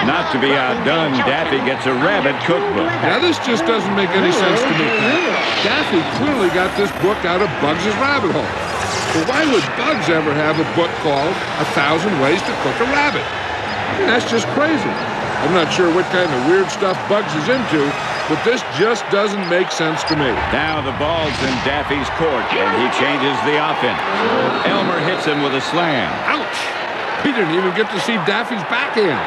S19: Not to be outdone, Daffy gets a rabbit cookbook.
S20: Now, this just doesn't make any sense to me, Pat. Daffy clearly got this book out of Bugs' rabbit hole. But why would Bugs ever have a book called 1,000 Ways to Cook a Rabbit? That's just crazy. I'm not sure what kind of weird stuff Bugs is into, but this just doesn't make sense to me.
S19: Now the ball's in Daffy's court, and he changes the offense. Elmer hits him with a slam.
S20: Ouch! He didn't even get to see Daffy's backhand.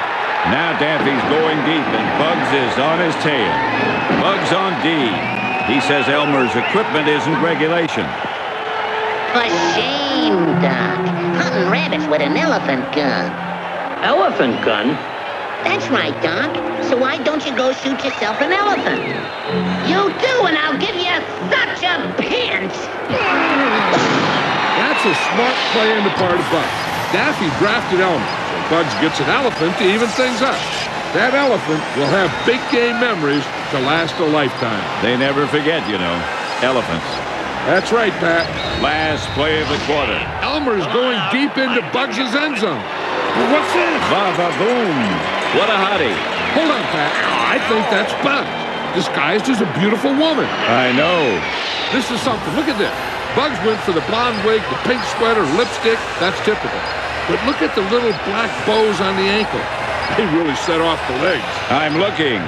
S19: Now Daffy's going deep, and Bugs is on his tail. Bugs on D. He says Elmer's equipment isn't regulation.
S9: For shame, Doc. Hunting rabbits with an elephant gun.
S6: Elephant gun?
S9: That's right, Doc. So why don't you go shoot yourself an elephant? You do, and I'll give you such a pinch.
S20: That's a smart play on the part of Bugs. Daffy drafted Elmer. Bugs gets an elephant to even things up. That elephant will have big game memories to last a lifetime.
S19: They never forget, you know. Elephants.
S20: That's right, Pat.
S19: Last play of the quarter.
S20: Elmer's going deep into Bugs' end zone. Well, what's this?
S19: Va-va-boom. What a hottie.
S20: Hold on, Pat. I think that's Bugs, disguised as a beautiful woman.
S19: I know. This
S20: is something. Look at this. Bugs went for the blonde wig, the pink sweater, lipstick. That's typical. But look at the little black bows on the ankle. They really set off the legs.
S19: I'm looking.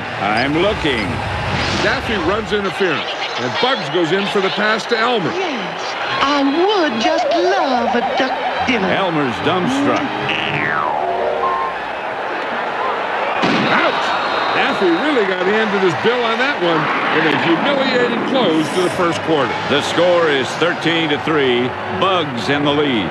S20: Daffy runs interference, and Bugs goes in for the pass to Elmer.
S7: Yes, I would just love a duck dinner.
S19: Elmer's dumbstruck.
S20: Ouch! Daffy really got handed his bill on that one. in a humiliating close to the first quarter.
S19: The score is 13-3. Bugs in the lead.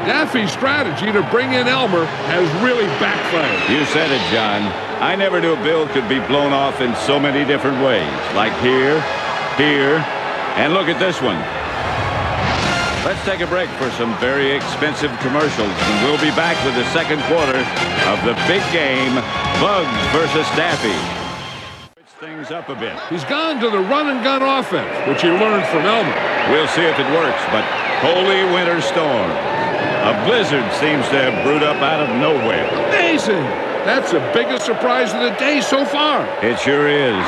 S20: Daffy's strategy to bring in Elmer has really backfired.
S19: You said it, John. I never knew a bill could be blown off in so many different ways. Like here, and look at this one. Let's take a break for some very expensive commercials, and we'll be back with the second quarter of the big game, Bugs versus Daffy. Switch things up a bit.
S20: He's gone to the run-and-gun offense, which he learned from Elmer.
S19: We'll see if it works, but holy winter storm. A blizzard seems to have brewed up out of nowhere.
S20: Amazing! That's the biggest surprise of the day so far.
S19: It sure is.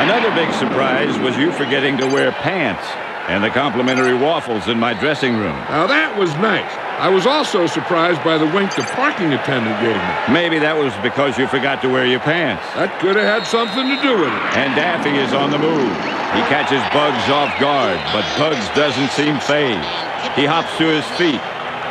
S19: Another big surprise was you forgetting to wear pants and the complimentary waffles in my dressing room.
S20: Now that was nice. I was also surprised by the wink the parking attendant gave me.
S19: Maybe that was because you forgot to wear your pants.
S20: That could have had something to do with it.
S19: And Daffy is on the move. He catches Bugs off guard, but Bugs doesn't seem fazed. He hops to his feet.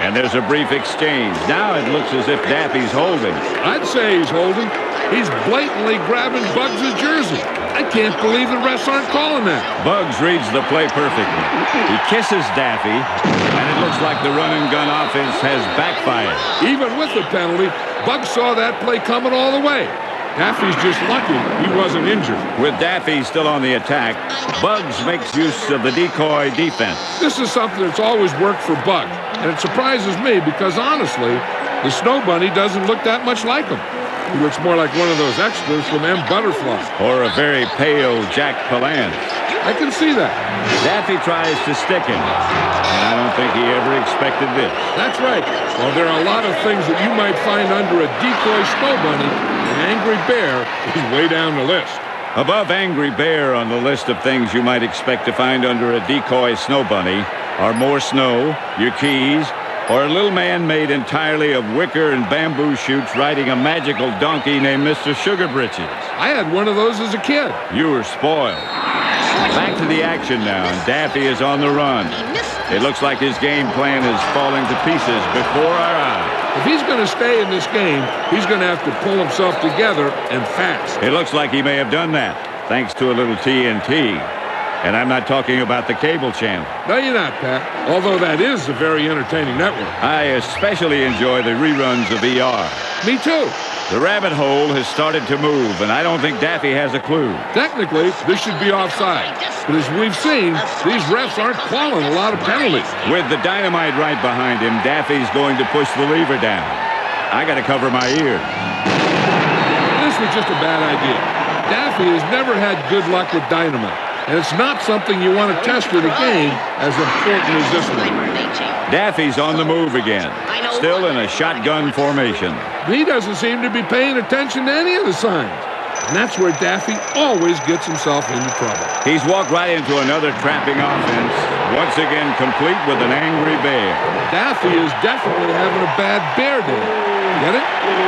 S19: And there's a brief exchange. Now it looks as if Daffy's holding.
S20: I'd say he's holding. He's blatantly grabbing Bugs' jersey. I can't believe the refs aren't calling that.
S19: Bugs reads the play perfectly. He kisses Daffy, and it looks like the run-and-gun offense has backfired.
S20: Even with the penalty, Bugs saw that play coming all the way. Daffy's just lucky he wasn't injured.
S19: With Daffy still on the attack, Bugs makes use of the decoy defense.
S20: This is something that's always worked for Bugs, and it surprises me because, honestly, the Snow Bunny doesn't look that much like him. He looks more like one of those extras from M. Butterfly.
S19: Or a very pale Jack Palance.
S20: I can see that.
S19: Daffy tries to stick him, and I don't think he ever expected this.
S20: That's right. Well, there are a lot of things that you might find under a decoy Snow Bunny. An Angry Bear is way down the list.
S19: Above Angry Bear on the list of things you might expect to find under a decoy Snow Bunny are more snow, your keys, or a little man made entirely of wicker and bamboo shoots riding a magical donkey named Mr. Sugar Britches.
S20: I had one of those as a kid.
S19: You were spoiled. Back to the action now, and Daffy is on the run. It looks like his game plan is falling to pieces before our eyes.
S20: If he's going to stay in this game, he's going to have to pull himself together and fast.
S19: It looks like he may have done that, thanks to a little TNT. And I'm not talking about the cable channel.
S20: No, you're not, Pat. Although that is a very entertaining network.
S19: I especially enjoy the reruns of ER.
S20: Me too.
S19: The rabbit hole has started to move, and I don't think Daffy has a clue.
S20: Technically, this should be offside. But as we've seen, these refs aren't calling a lot of penalties.
S19: With the dynamite right behind him, Daffy's going to push the lever down. I got to cover my ears.
S20: This was just a bad idea. Daffy has never had good luck with dynamite. And it's not something you want to test in a game as important as this one.
S19: Daffy's on the move again, still in a shotgun formation.
S20: He doesn't seem to be paying attention to any of the signs. And that's where Daffy always gets himself into trouble.
S19: He's walked right into another trapping offense, once again complete with an Angry Bear.
S20: Daffy is definitely having a bad bear day. Get it?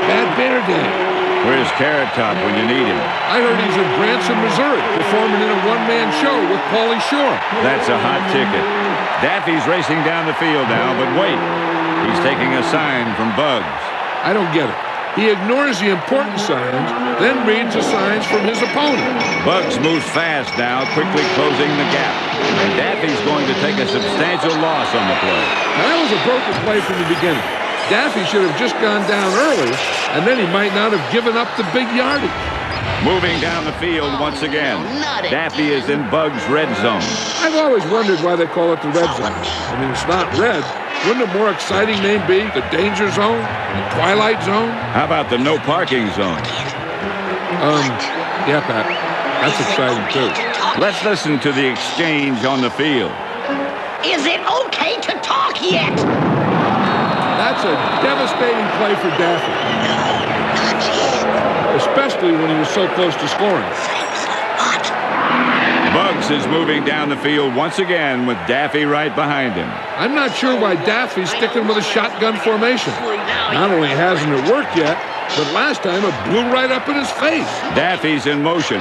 S20: Bad bear day.
S19: Where's Carrot Top when you need him?
S20: I heard he's in Branson, Missouri, performing in a one-man show with Pauly Shore.
S19: That's a hot ticket. Daffy's racing down the field now, but wait. He's taking a sign from Bugs.
S20: I don't get it. He ignores the important signs, then reads the signs from his opponent.
S19: Bugs moves fast now, quickly closing the gap. And Daffy's going to take a substantial loss on the play.
S20: Now, that was a broken play from the beginning. Daffy should have just gone down early, and then he might not have given up the big yardage.
S19: Moving down the field once again. Daffy is in Bugs' red zone.
S20: I've always wondered why they call it the red zone. I mean, it's not red. Wouldn't a more exciting name be the danger zone? The twilight zone?
S19: How about the no parking zone?
S20: Yeah, Pat. That's exciting, too.
S19: Let's listen to the exchange on the field.
S9: Is it okay to talk yet?
S20: That's a devastating play for Daffy. Especially when he was so close to scoring.
S19: Bugs is moving down the field once again with Daffy right behind him.
S20: I'm not sure why Daffy's sticking with a shotgun formation. Not only hasn't it worked yet, but last time it blew right up in his face.
S19: Daffy's in motion.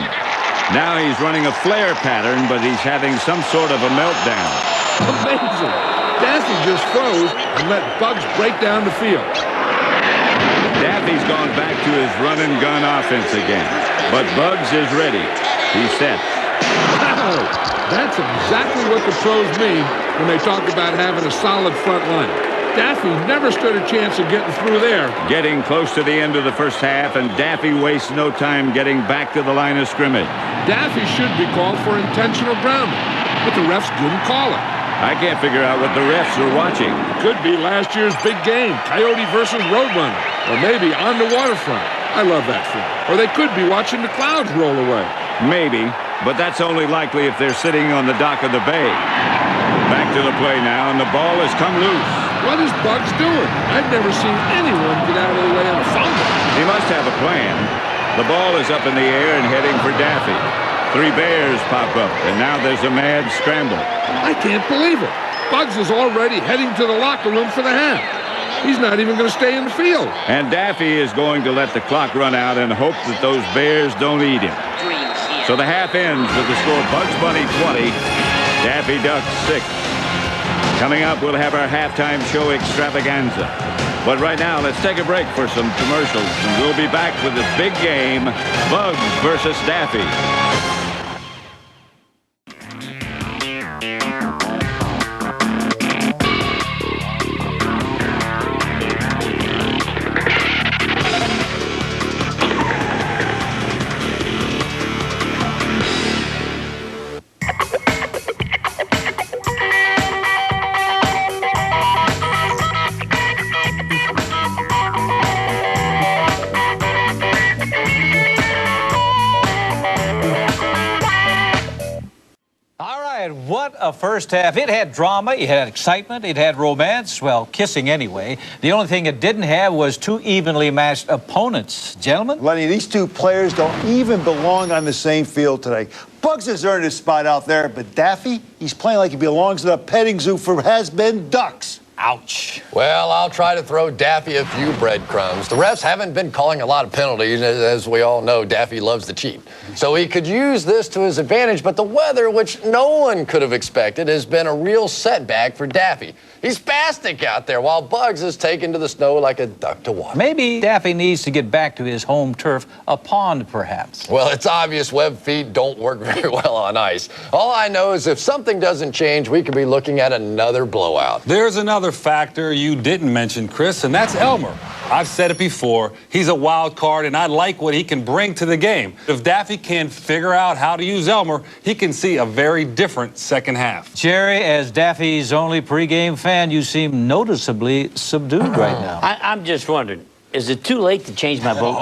S19: Now he's running a flare pattern, but he's having some sort of a meltdown.
S20: Amazing. Daffy just froze and let Bugs break down the field.
S19: Daffy's gone back to his run-and-gun offense again. But Bugs is ready. He's set.
S20: road. That's exactly what the pros mean when they talk about having a solid front line. Daffy never stood a chance of getting through there.
S19: Getting close to the end of the first half, and Daffy wastes no time getting back to the line of scrimmage.
S20: Daffy should be called for intentional grounding, but the refs didn't call it.
S19: I can't figure out what the refs are watching.
S20: Could be last year's big game, Coyote versus Roadrunner, or maybe On the Waterfront. I love that film. Or they could be watching the clouds roll away.
S19: Maybe, but that's only likely if they're sitting on the dock of the bay. Back to the play now, and the ball has come loose.
S20: What is Bugs doing? I've never seen anyone get out of the way on a fumble.
S19: He must have a plan. The ball is up in the air and heading for Daffy. 3 Bears pop up, and now there's a mad scramble.
S20: I can't believe it. Bugs is already heading to the locker room for the half. He's not even going to stay in the field.
S19: And Daffy is going to let the clock run out and hope that those Bears don't eat him. So the half ends with the score Bugs Bunny 20, Daffy Duck 6. Coming up, we'll have our halftime show extravaganza. But right now, let's take a break for some commercials, and we'll be back with the big game, Bugs versus Daffy.
S2: What a first half. It had drama, it had excitement, it had romance. Well, kissing anyway. The only thing it didn't have was 2 evenly matched opponents. Gentlemen?
S3: Lenny, these 2 players don't even belong on the same field today. Bugs has earned his spot out there, but Daffy, he's playing like he belongs in a petting zoo for has-been ducks.
S2: Ouch.
S5: Well, I'll try to throw Daffy a few breadcrumbs. The refs haven't been calling a lot of penalties. As we all know, Daffy loves to cheat. So he could use this to his advantage, but the weather, which no one could have expected, has been a real setback for Daffy. He's spastic out there while Bugs is taken to the snow like a duck to water.
S2: Maybe Daffy needs to get back to his home turf, a pond perhaps.
S5: Well, it's obvious web feet don't work very well on ice. All I know is if something doesn't change, we could be looking at another blowout.
S4: There's another factor you didn't mention, Chris, and that's Elmer. I've said it before, he's a wild card, and I like what he can bring to the game. If Daffy can figure out how to use Elmer, he can see a very different second half.
S2: Jerry, as Daffy's only pregame fan, you seem noticeably subdued right now.
S6: I'm just wondering, is it too late to change my vote?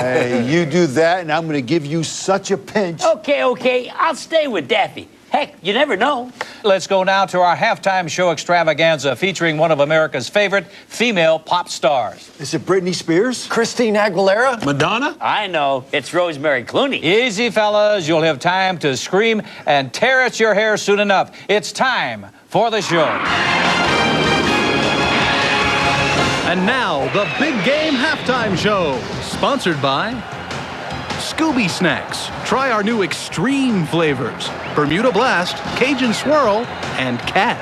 S3: Hey, you do that, and I'm going to give you such a pinch.
S6: Okay, I'll stay with Daffy. Heck, you never know.
S2: Let's go now to our halftime show extravaganza featuring one of America's favorite female pop stars.
S3: Is it Britney Spears?
S5: Christina Aguilera?
S4: Madonna?
S6: I know. It's Rosemary Clooney.
S2: Easy, fellas. You'll have time to scream and tear at your hair soon enough. It's time for the show.
S21: And now, the Big Game Halftime Show, sponsored by Scooby Snacks. Try our new extreme flavors: Bermuda Blast, Cajun Swirl, and Cat.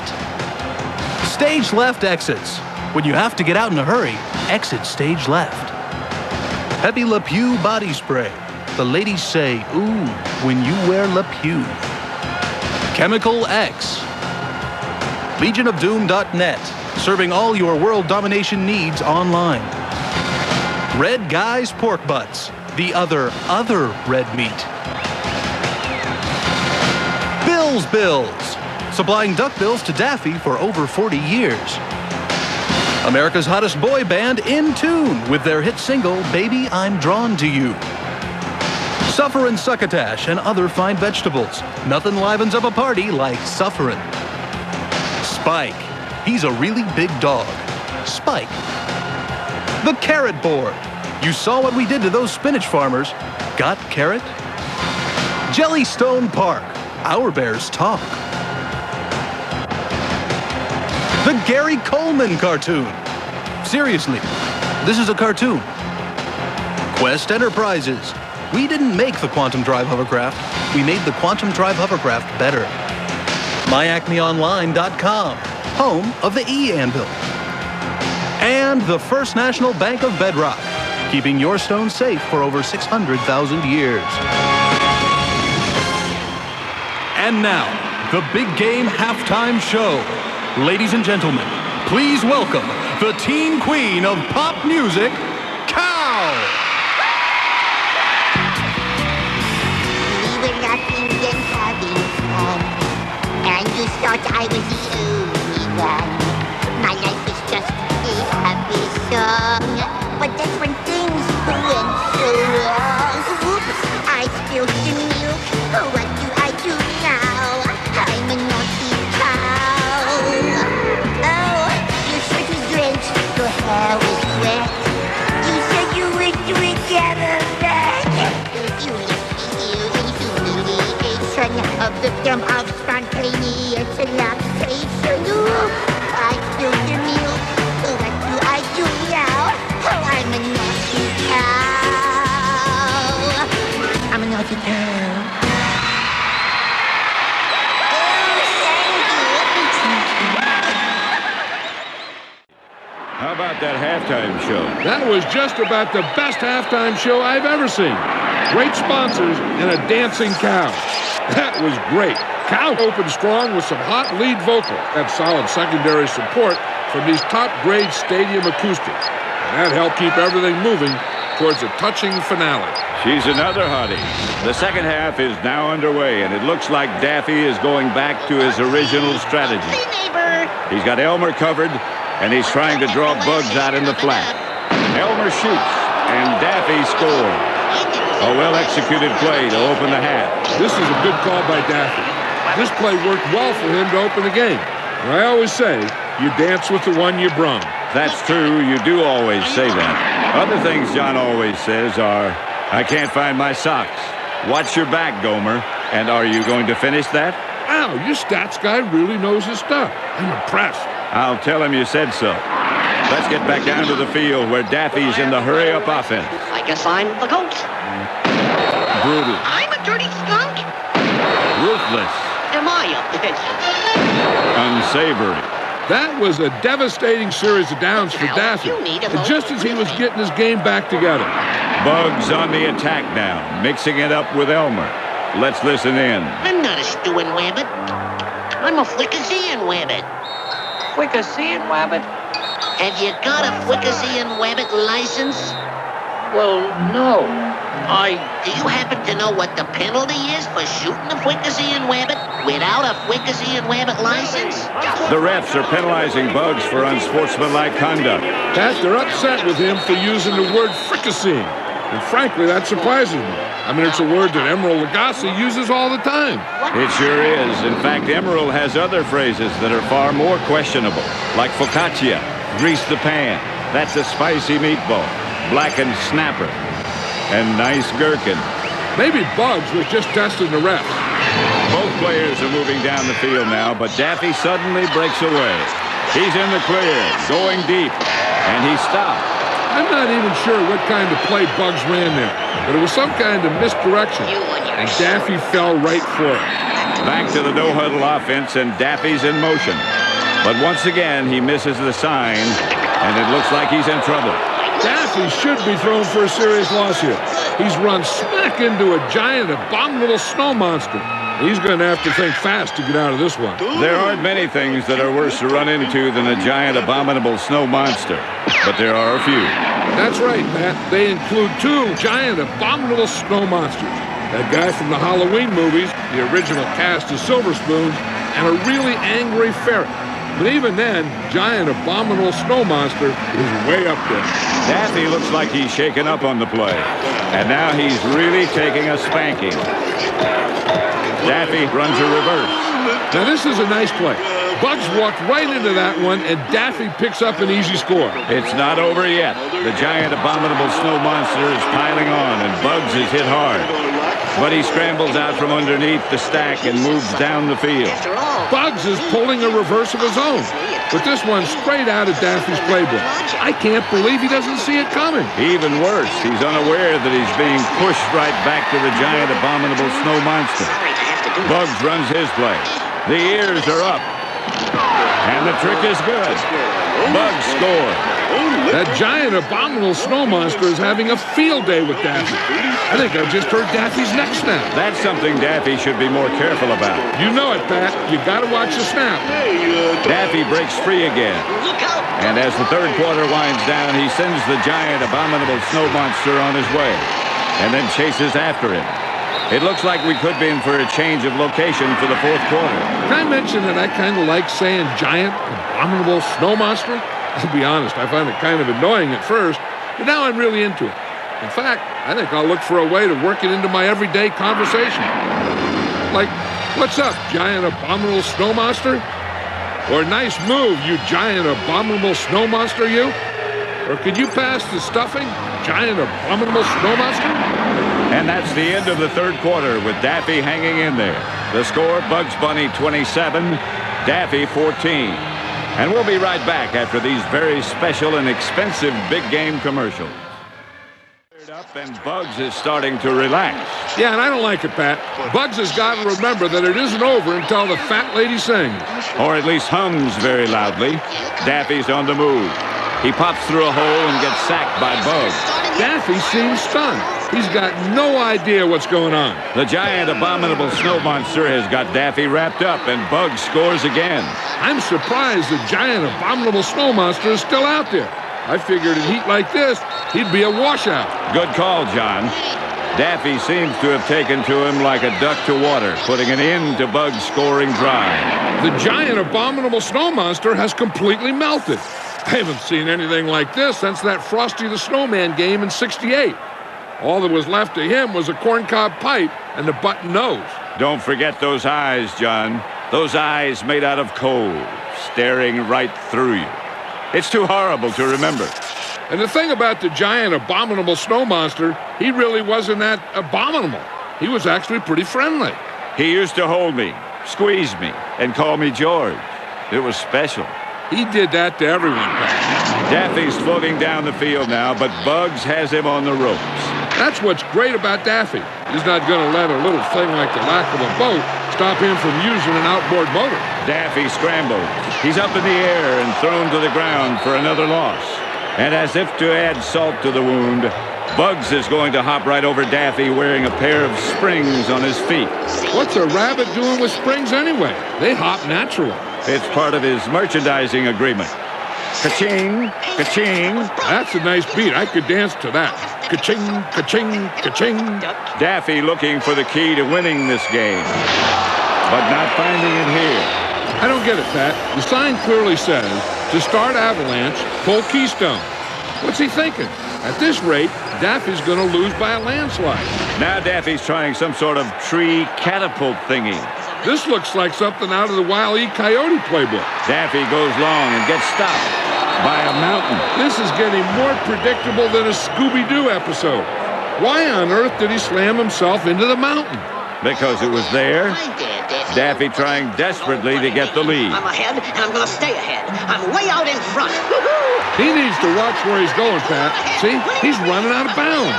S21: Stage left exits. When you have to get out in a hurry, exit stage left. Pepe Le Pew body spray. The ladies say, ooh, when you wear Le Pew. Chemical X. LegionofDoom.net, serving all your world domination needs online. Red Guy's Pork Butts, the other red meat. Bills, supplying duck bills to Daffy for over 40 years. America's hottest boy band in tune with their hit single, Baby, I'm Drawn to You. Sufferin' Succotash and other fine vegetables. Nothing livens up a party like Sufferin'. Spike, he's a really big dog. Spike. The Carrot Board. You saw what we did to those spinach farmers. Got carrot? Jellystone Park. Our bears talk. The Gary Coleman cartoon. Seriously, this is a cartoon. Quest Enterprises. We didn't make the Quantum Drive hovercraft. We made the Quantum Drive hovercraft better. MyAcmeOnline.com, home of the E-Anvil. And the First National Bank of Bedrock, keeping your stones safe for over 600,000 years. And now, the Big Game Halftime Show. Ladies and gentlemen, please welcome the teen queen of pop music, Cow.
S9: We were laughing and having fun, and you thought I was the only one. My life is just a happy song, but that's when things went so wrong. Oops, I spilled the milk. What do I do now? I'm a naughty cow. Oh, your shirt is drenched, your hair is wet. You said you would do it back. You left me here in humiliation, a victim of spontaneous relaxation. Ooh, I spilled the milk. What do I do now? Oh, I'm a naughty cow. I'm a naughty cow.
S19: How about that halftime show?
S20: That was just about the best halftime show I've ever seen. Great sponsors and a dancing cow. That was great. Cow opened strong with some hot lead vocal and solid secondary support from these top-grade stadium acoustics. And that helped keep everything moving towards a touching finale.
S19: She's another hottie. The second half is now underway, and it looks like Daffy is going back to his original strategy. He's got Elmer covered, and he's trying to draw Bugs out in the flat. Elmer shoots, and Daffy scores. A well-executed play to open the half.
S20: This is a good call by Daffy. This play worked well for him to open the game. And I always say, you dance with the one you brung.
S19: That's true. You do always say that. Other things John always says are, I can't find my socks. Watch your back, Gomer. And are you going to finish that?
S20: Wow, your stats guy really knows his stuff. I'm impressed.
S19: I'll tell him you said so. Let's get back down to the field where Daffy's in the hurry-up offense.
S12: I guess I'm the goat.
S19: Brutal.
S12: I'm a dirty skunk.
S19: Ruthless.
S12: Am I a bitch?
S19: Unsavory.
S20: That was a devastating series of downs for Daffy, just as he was getting his game back together.
S19: Bugs on the attack now, mixing it up with Elmer. Let's listen in.
S12: I'm not a stewing wabbit. I'm a fricasseeing wabbit.
S6: Fricasseeing wabbit?
S12: Have you got a fricasseeing wabbit license?
S6: Well, no.
S12: Do you happen to know what the penalty is for shooting a fricasseeing wabbit without a fricasseeing wabbit license?
S19: The refs are penalizing Bugs for unsportsmanlike conduct.
S20: Pat, they're upset with him for using the word fricasseeing. And frankly, that surprises me. I mean, it's a word that Emeril Lagasse uses all the time.
S19: It sure is. In fact, Emeril has other phrases that are far more questionable, like focaccia, grease the pan, that's a spicy meatball, blackened snapper, and nice gherkin.
S20: Maybe Bugs was just testing the refs.
S19: Both players are moving down the field now, but Daffy suddenly breaks away. He's in the clear, going deep, and he stopped.
S20: I'm not even sure what kind of play Bugs ran there, but it was some kind of misdirection, and Daffy fell right for it.
S19: Back to the no-huddle offense, and Daffy's in motion. But once again, he misses the sign, and it looks like he's in trouble.
S20: Daffy should be thrown for a serious loss here. He's run smack into a giant, abominable snow monster. He's going to have to think fast to get out of this one.
S19: There aren't many things that are worse to run into than a giant, abominable snow monster, but there are a few.
S20: That's right, Matt. They include two giant, abominable snow monsters. That guy from the Halloween movies, the original cast of Silver Spoons, and a really angry ferret. But even then, giant, abominable snow monster is way up there.
S19: Daffy looks like he's shaken up on the play, and now he's really taking a spanking. Daffy runs a reverse.
S20: Now this is a nice play. Bugs walked right into that one, and Daffy picks up an easy score.
S19: It's not over yet. The giant, abominable snow monster is piling on, and Bugs is hit hard. But he scrambles out from underneath the stack and moves down the field.
S20: Bugs is pulling a reverse of his own, but this one's straight out of Daffy's playbook. I can't believe he doesn't see it coming.
S19: Even worse, he's unaware that he's being pushed right back to the giant, abominable snow monster. Bugs runs his play. The ears are up. And the trick is good. Bugs scored.
S20: That giant abominable snow monster is having a field day with Daffy. I think I just heard Daffy's neck snap.
S19: That's something Daffy should be more careful about.
S20: You know it, Pat. You got to watch the snap.
S19: Daffy breaks free again. And as the third quarter winds down, he sends the giant abominable snow monster on his way and then chases after him. It looks like we could be in for a change of location for the fourth quarter.
S20: Can I mention that I kind of like saying giant abominable snow monster? To be honest, I find it kind of annoying at first, but now I'm really into it. In fact, I think I'll look for a way to work it into my everyday conversation. Like, what's up, giant abominable snow monster? Or nice move, you giant abominable snow monster, you? Or could you pass the stuffing, giant abominable snow monster?
S19: And that's the end of the third quarter with Daffy hanging in there. The score, Bugs Bunny 27, Daffy 14. And we'll be right back after these very special and expensive big game commercials. Up and Bugs is starting to relax.
S20: Yeah, and I don't like it, Pat. Bugs has got to remember that it isn't over until the fat lady sings.
S19: Or at least hums very loudly. Daffy's on the move. He pops through a hole and gets sacked by Bugs.
S20: Daffy seems stunned. He's got no idea what's going on.
S19: The giant abominable snow monster has got Daffy wrapped up, and Bugs scores again.
S20: I'm surprised the giant abominable snow monster is still out there. I figured in heat like this, he'd be a washout.
S19: Good call, John. Daffy seems to have taken to him like a duck to water, putting an end to Bugs scoring drive.
S20: The giant abominable snow monster has completely melted. I haven't seen anything like this since that Frosty the Snowman game in '68. All that was left of him was a corncob pipe and a button nose.
S19: Don't forget those eyes, John. Those eyes made out of coal, staring right through you. It's too horrible to remember.
S20: And the thing about the giant abominable snow monster, he really wasn't that abominable. He was actually pretty friendly.
S19: He used to hold me, squeeze me, and call me George. It was special.
S20: He did that to everyone, Pat.
S19: Daffy's floating down the field now, but Bugs has him on the ropes.
S20: That's what's great about Daffy. He's not going to let a little thing like the lack of a boat stop him from using an outboard motor.
S19: Daffy scrambles. He's up in the air and thrown to the ground for another loss. And as if to add salt to the wound, Bugs is going to hop right over Daffy wearing a pair of springs on his feet.
S20: What's a rabbit doing with springs anyway? They hop naturally.
S19: It's part of his merchandising agreement. Ka-ching, ka-ching.
S20: That's a nice beat. I could dance to that. Ka-ching, ka-ching, ka-ching.
S19: Daffy looking for the key to winning this game, but not finding it here.
S20: I don't get it, Pat. The sign clearly says, to start Avalanche, pull Keystone. What's he thinking? At this rate, Daffy's going to lose by a landslide.
S19: Now Daffy's trying some sort of tree catapult thingy.
S20: This looks like something out of the Wile E. Coyote playbook.
S19: Daffy goes long and gets stopped by a mountain.
S20: This is getting more predictable than a Scooby-Doo episode. Why on earth did he slam himself into the mountain?
S19: Because it was there. Daffy trying desperately to get the lead.
S12: I'm ahead, and I'm going to stay ahead. I'm way out in front.
S20: He needs to watch where he's going, Pat. See, he's running out of bounds.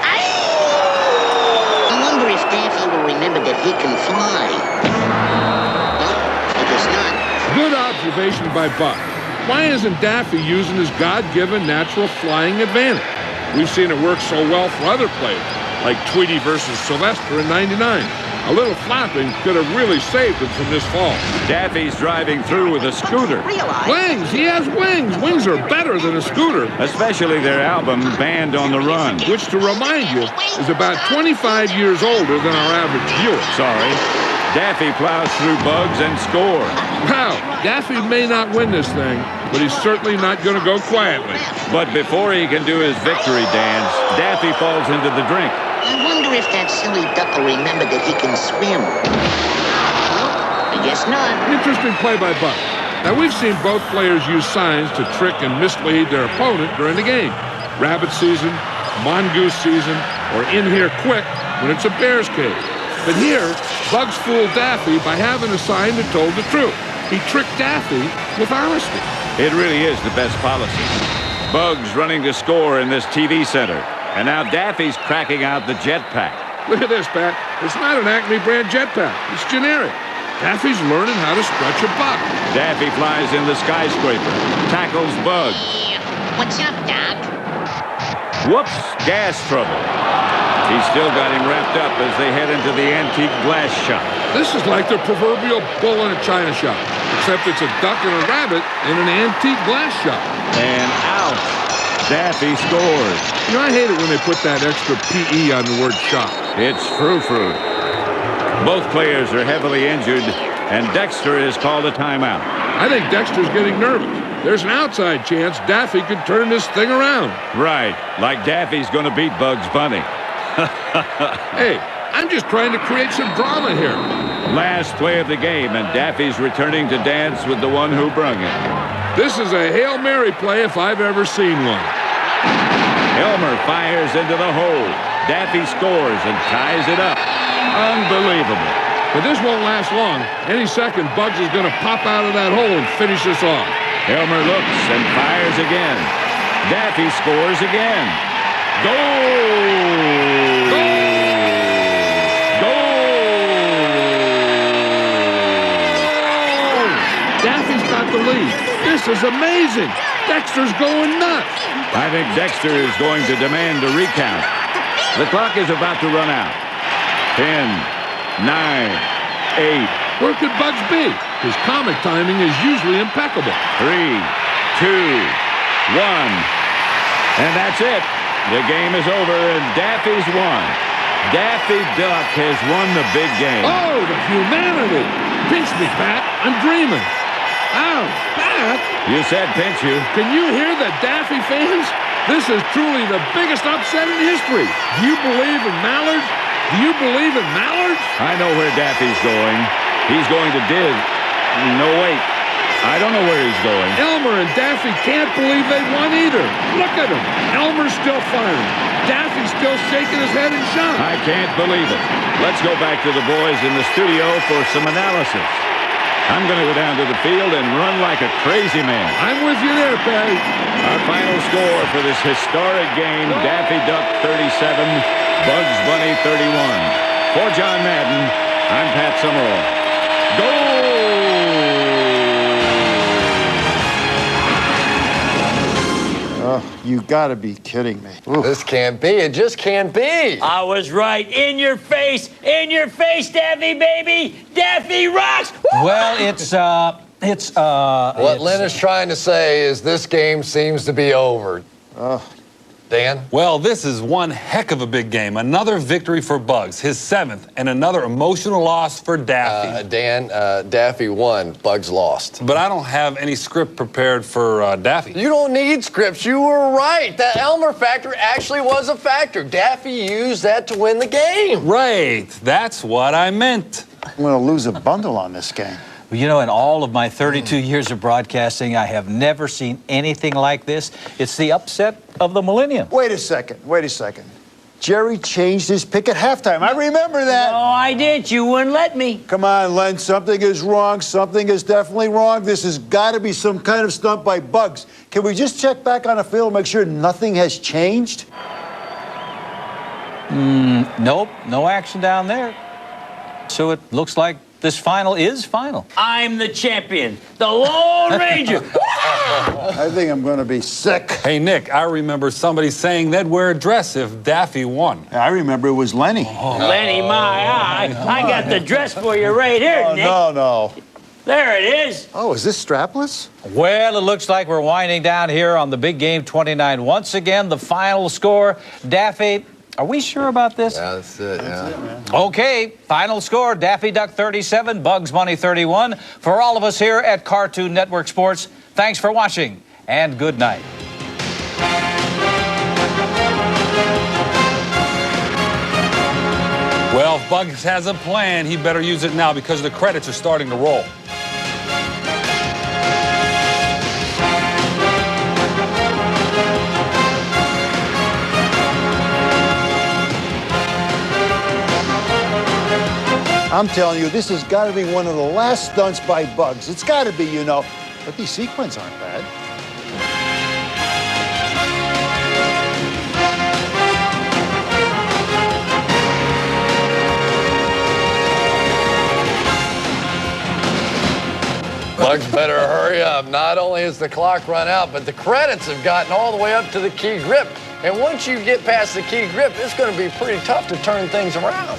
S12: I wonder if Daffy will remember that he can fly. I guess not.
S20: Good observation by Buck. Why isn't Daffy using his God-given natural flying advantage? We've seen it work so well for other players, like Tweety versus Sylvester in '99. A little flapping could have really saved him from this fall.
S19: Daffy's driving through with a scooter.
S20: Wings! He has wings! Wings are better than a scooter.
S19: Especially their album, Band on the Run.
S20: Which, to remind you, is about 25 years older than our average viewer.
S19: Sorry. Daffy plows through Bugs and scores.
S20: Wow, Daffy may not win this thing, but he's certainly not going to go quietly.
S19: But before he can do his victory dance, Daffy falls into the drink.
S12: I wonder if that silly duck will remember that he can swim. I guess not.
S20: Interesting play by Buck. Now, we've seen both players use signs to trick and mislead their opponent during the game. Rabbit season, mongoose season, or in here quick when it's a bear's cage. But here, Bugs fooled Daffy by having a sign that told the truth. He tricked Daffy with honesty.
S19: It really is the best policy. Bugs running to score in this TV center. And now Daffy's cracking out the jetpack.
S20: Look at this, Pat. It's not an Acme brand jetpack. It's generic. Daffy's learning how to stretch a buck.
S19: Daffy flies in the skyscraper, tackles Bugs.
S12: What's up, Doc?
S19: Whoops, gas trouble. He's still got him wrapped up as they head into the antique glass shop.
S20: This is like the proverbial bull in a china shop, except it's a duck and a rabbit in an antique glass shop.
S19: And out. Daffy scores.
S20: You know, I hate it when they put that extra P-E on the word shop.
S19: It's frou-frou. Both players are heavily injured, and Dexter has called a timeout.
S20: I think Dexter's getting nervous. There's an outside chance Daffy could turn this thing around.
S19: Right, like Daffy's going to beat Bugs Bunny.
S20: Hey, I'm just trying to create some drama here.
S19: Last play of the game, and Daffy's returning to dance with the one who brung it.
S20: This is a Hail Mary play if I've ever seen one.
S19: Elmer fires into the hole. Daffy scores and ties it up. Unbelievable.
S20: But this won't last long. Any second, Bugs is going to pop out of that hole and finish this off.
S19: Elmer looks and fires again. Daffy scores again. Goal!
S20: Goal! Daffy's got the lead. This is amazing. Dexter's going nuts.
S19: I think Dexter is going to demand a recount. The clock is about to run out. 10, 9, 8.
S20: Where could Bugs be? His comic timing is usually impeccable.
S19: 3, 2, 1. And that's it. The game is over, and Daffy's won. Daffy Duck has won the big game.
S20: Oh, the humanity. Pinch me, Pat. I'm dreaming. Ow, Pat.
S19: You said pinch you.
S20: Can you hear the Daffy fans? This is truly the biggest upset in history. Do you believe in mallards? Do you believe in mallards?
S19: I know where Daffy's going. He's going to dig. No, wait. I don't know where he's going.
S20: Elmer and Daffy can't believe they won either. Look at him. Elmer's still firing. Daffy's still shaking his head in shock.
S19: I can't believe it. Let's go back to the boys in the studio for some analysis. I'm going to go down to the field and run like a crazy man.
S20: I'm with you there, Patty.
S19: Our final score for this historic game, Daffy Duck 37, Bugs Bunny 31. For John Madden, I'm Pat Summerall. Goal!
S3: Oh, you gotta be kidding me. Oof.
S5: This can't be. It just can't be.
S6: I was right. In your face, Daffy, baby. Daffy rocks. Woo!
S2: Well,
S5: What Lynn is trying to say is this game seems to be over. Dan?
S4: Well, this is one heck of a big game. Another victory for Bugs, his 7th, and another emotional loss for Daffy.
S5: Dan, Daffy won. Bugs lost.
S4: But I don't have any script prepared for Daffy.
S5: You don't need scripts. You were right. That Elmer factor actually was a factor. Daffy used that to win the game.
S4: Right. That's what I meant.
S3: I'm gonna lose a bundle on this game.
S2: You know, in all of my 32 years of broadcasting, I have never seen anything like this. It's the upset of the millennium.
S3: Wait a second. Jerry changed his pick at halftime. I remember that.
S6: No, I didn't. You wouldn't let me.
S3: Come on, Len. Something is wrong. Something is definitely wrong. This has got to be some kind of stunt by Bugs. Can we just check back on the field and make sure nothing has changed?
S2: Nope, no action down there. So it looks like this final is final.
S6: I'm the champion, the Lone Ranger.
S3: I think I'm going to be sick.
S4: Hey, Nick, I remember somebody saying they'd wear a dress if Daffy won.
S3: I remember it was Lenny.
S6: Lenny, my eye. I got the dress for you right here, Nick.
S3: No.
S6: There it is.
S3: Oh, is this strapless?
S2: Well, it looks like we're winding down here on the Big Game 29. Once again, the final score. Daffy, are we sure about this?
S5: Yeah, that's it, man.
S2: Okay, final score, Daffy Duck 37, Bugs Bunny 31. For all of us here at Cartoon Network Sports, thanks for watching, and good night.
S4: Well, if Bugs has a plan, he better use it now because the credits are starting to roll.
S3: I'm telling you, this has got to be one of the last stunts by Bugs. It's got to be, you know. But these sequins aren't bad.
S5: Bugs better hurry up. Not only has the clock run out, but the credits have gotten all the way up to the key grip. And once you get past the key grip, it's going to be pretty tough to turn things around.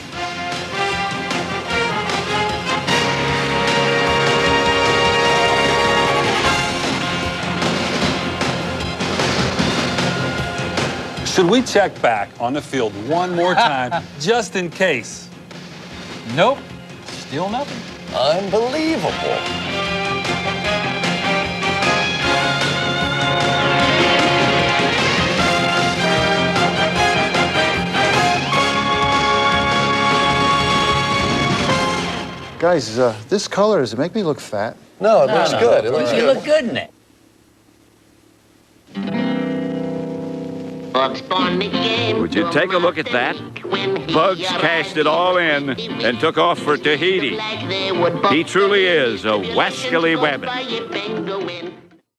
S4: Should we check back on the field one more time, just in case?
S2: Nope. Still nothing.
S5: Unbelievable.
S3: Guys, this color, does it make me look fat?
S5: No, it looks good. It looks
S6: You
S5: good.
S6: look good in it.
S19: Would you take a look at that? Bugs cashed it all in and took off for Tahiti. He truly is a wascally wabbit.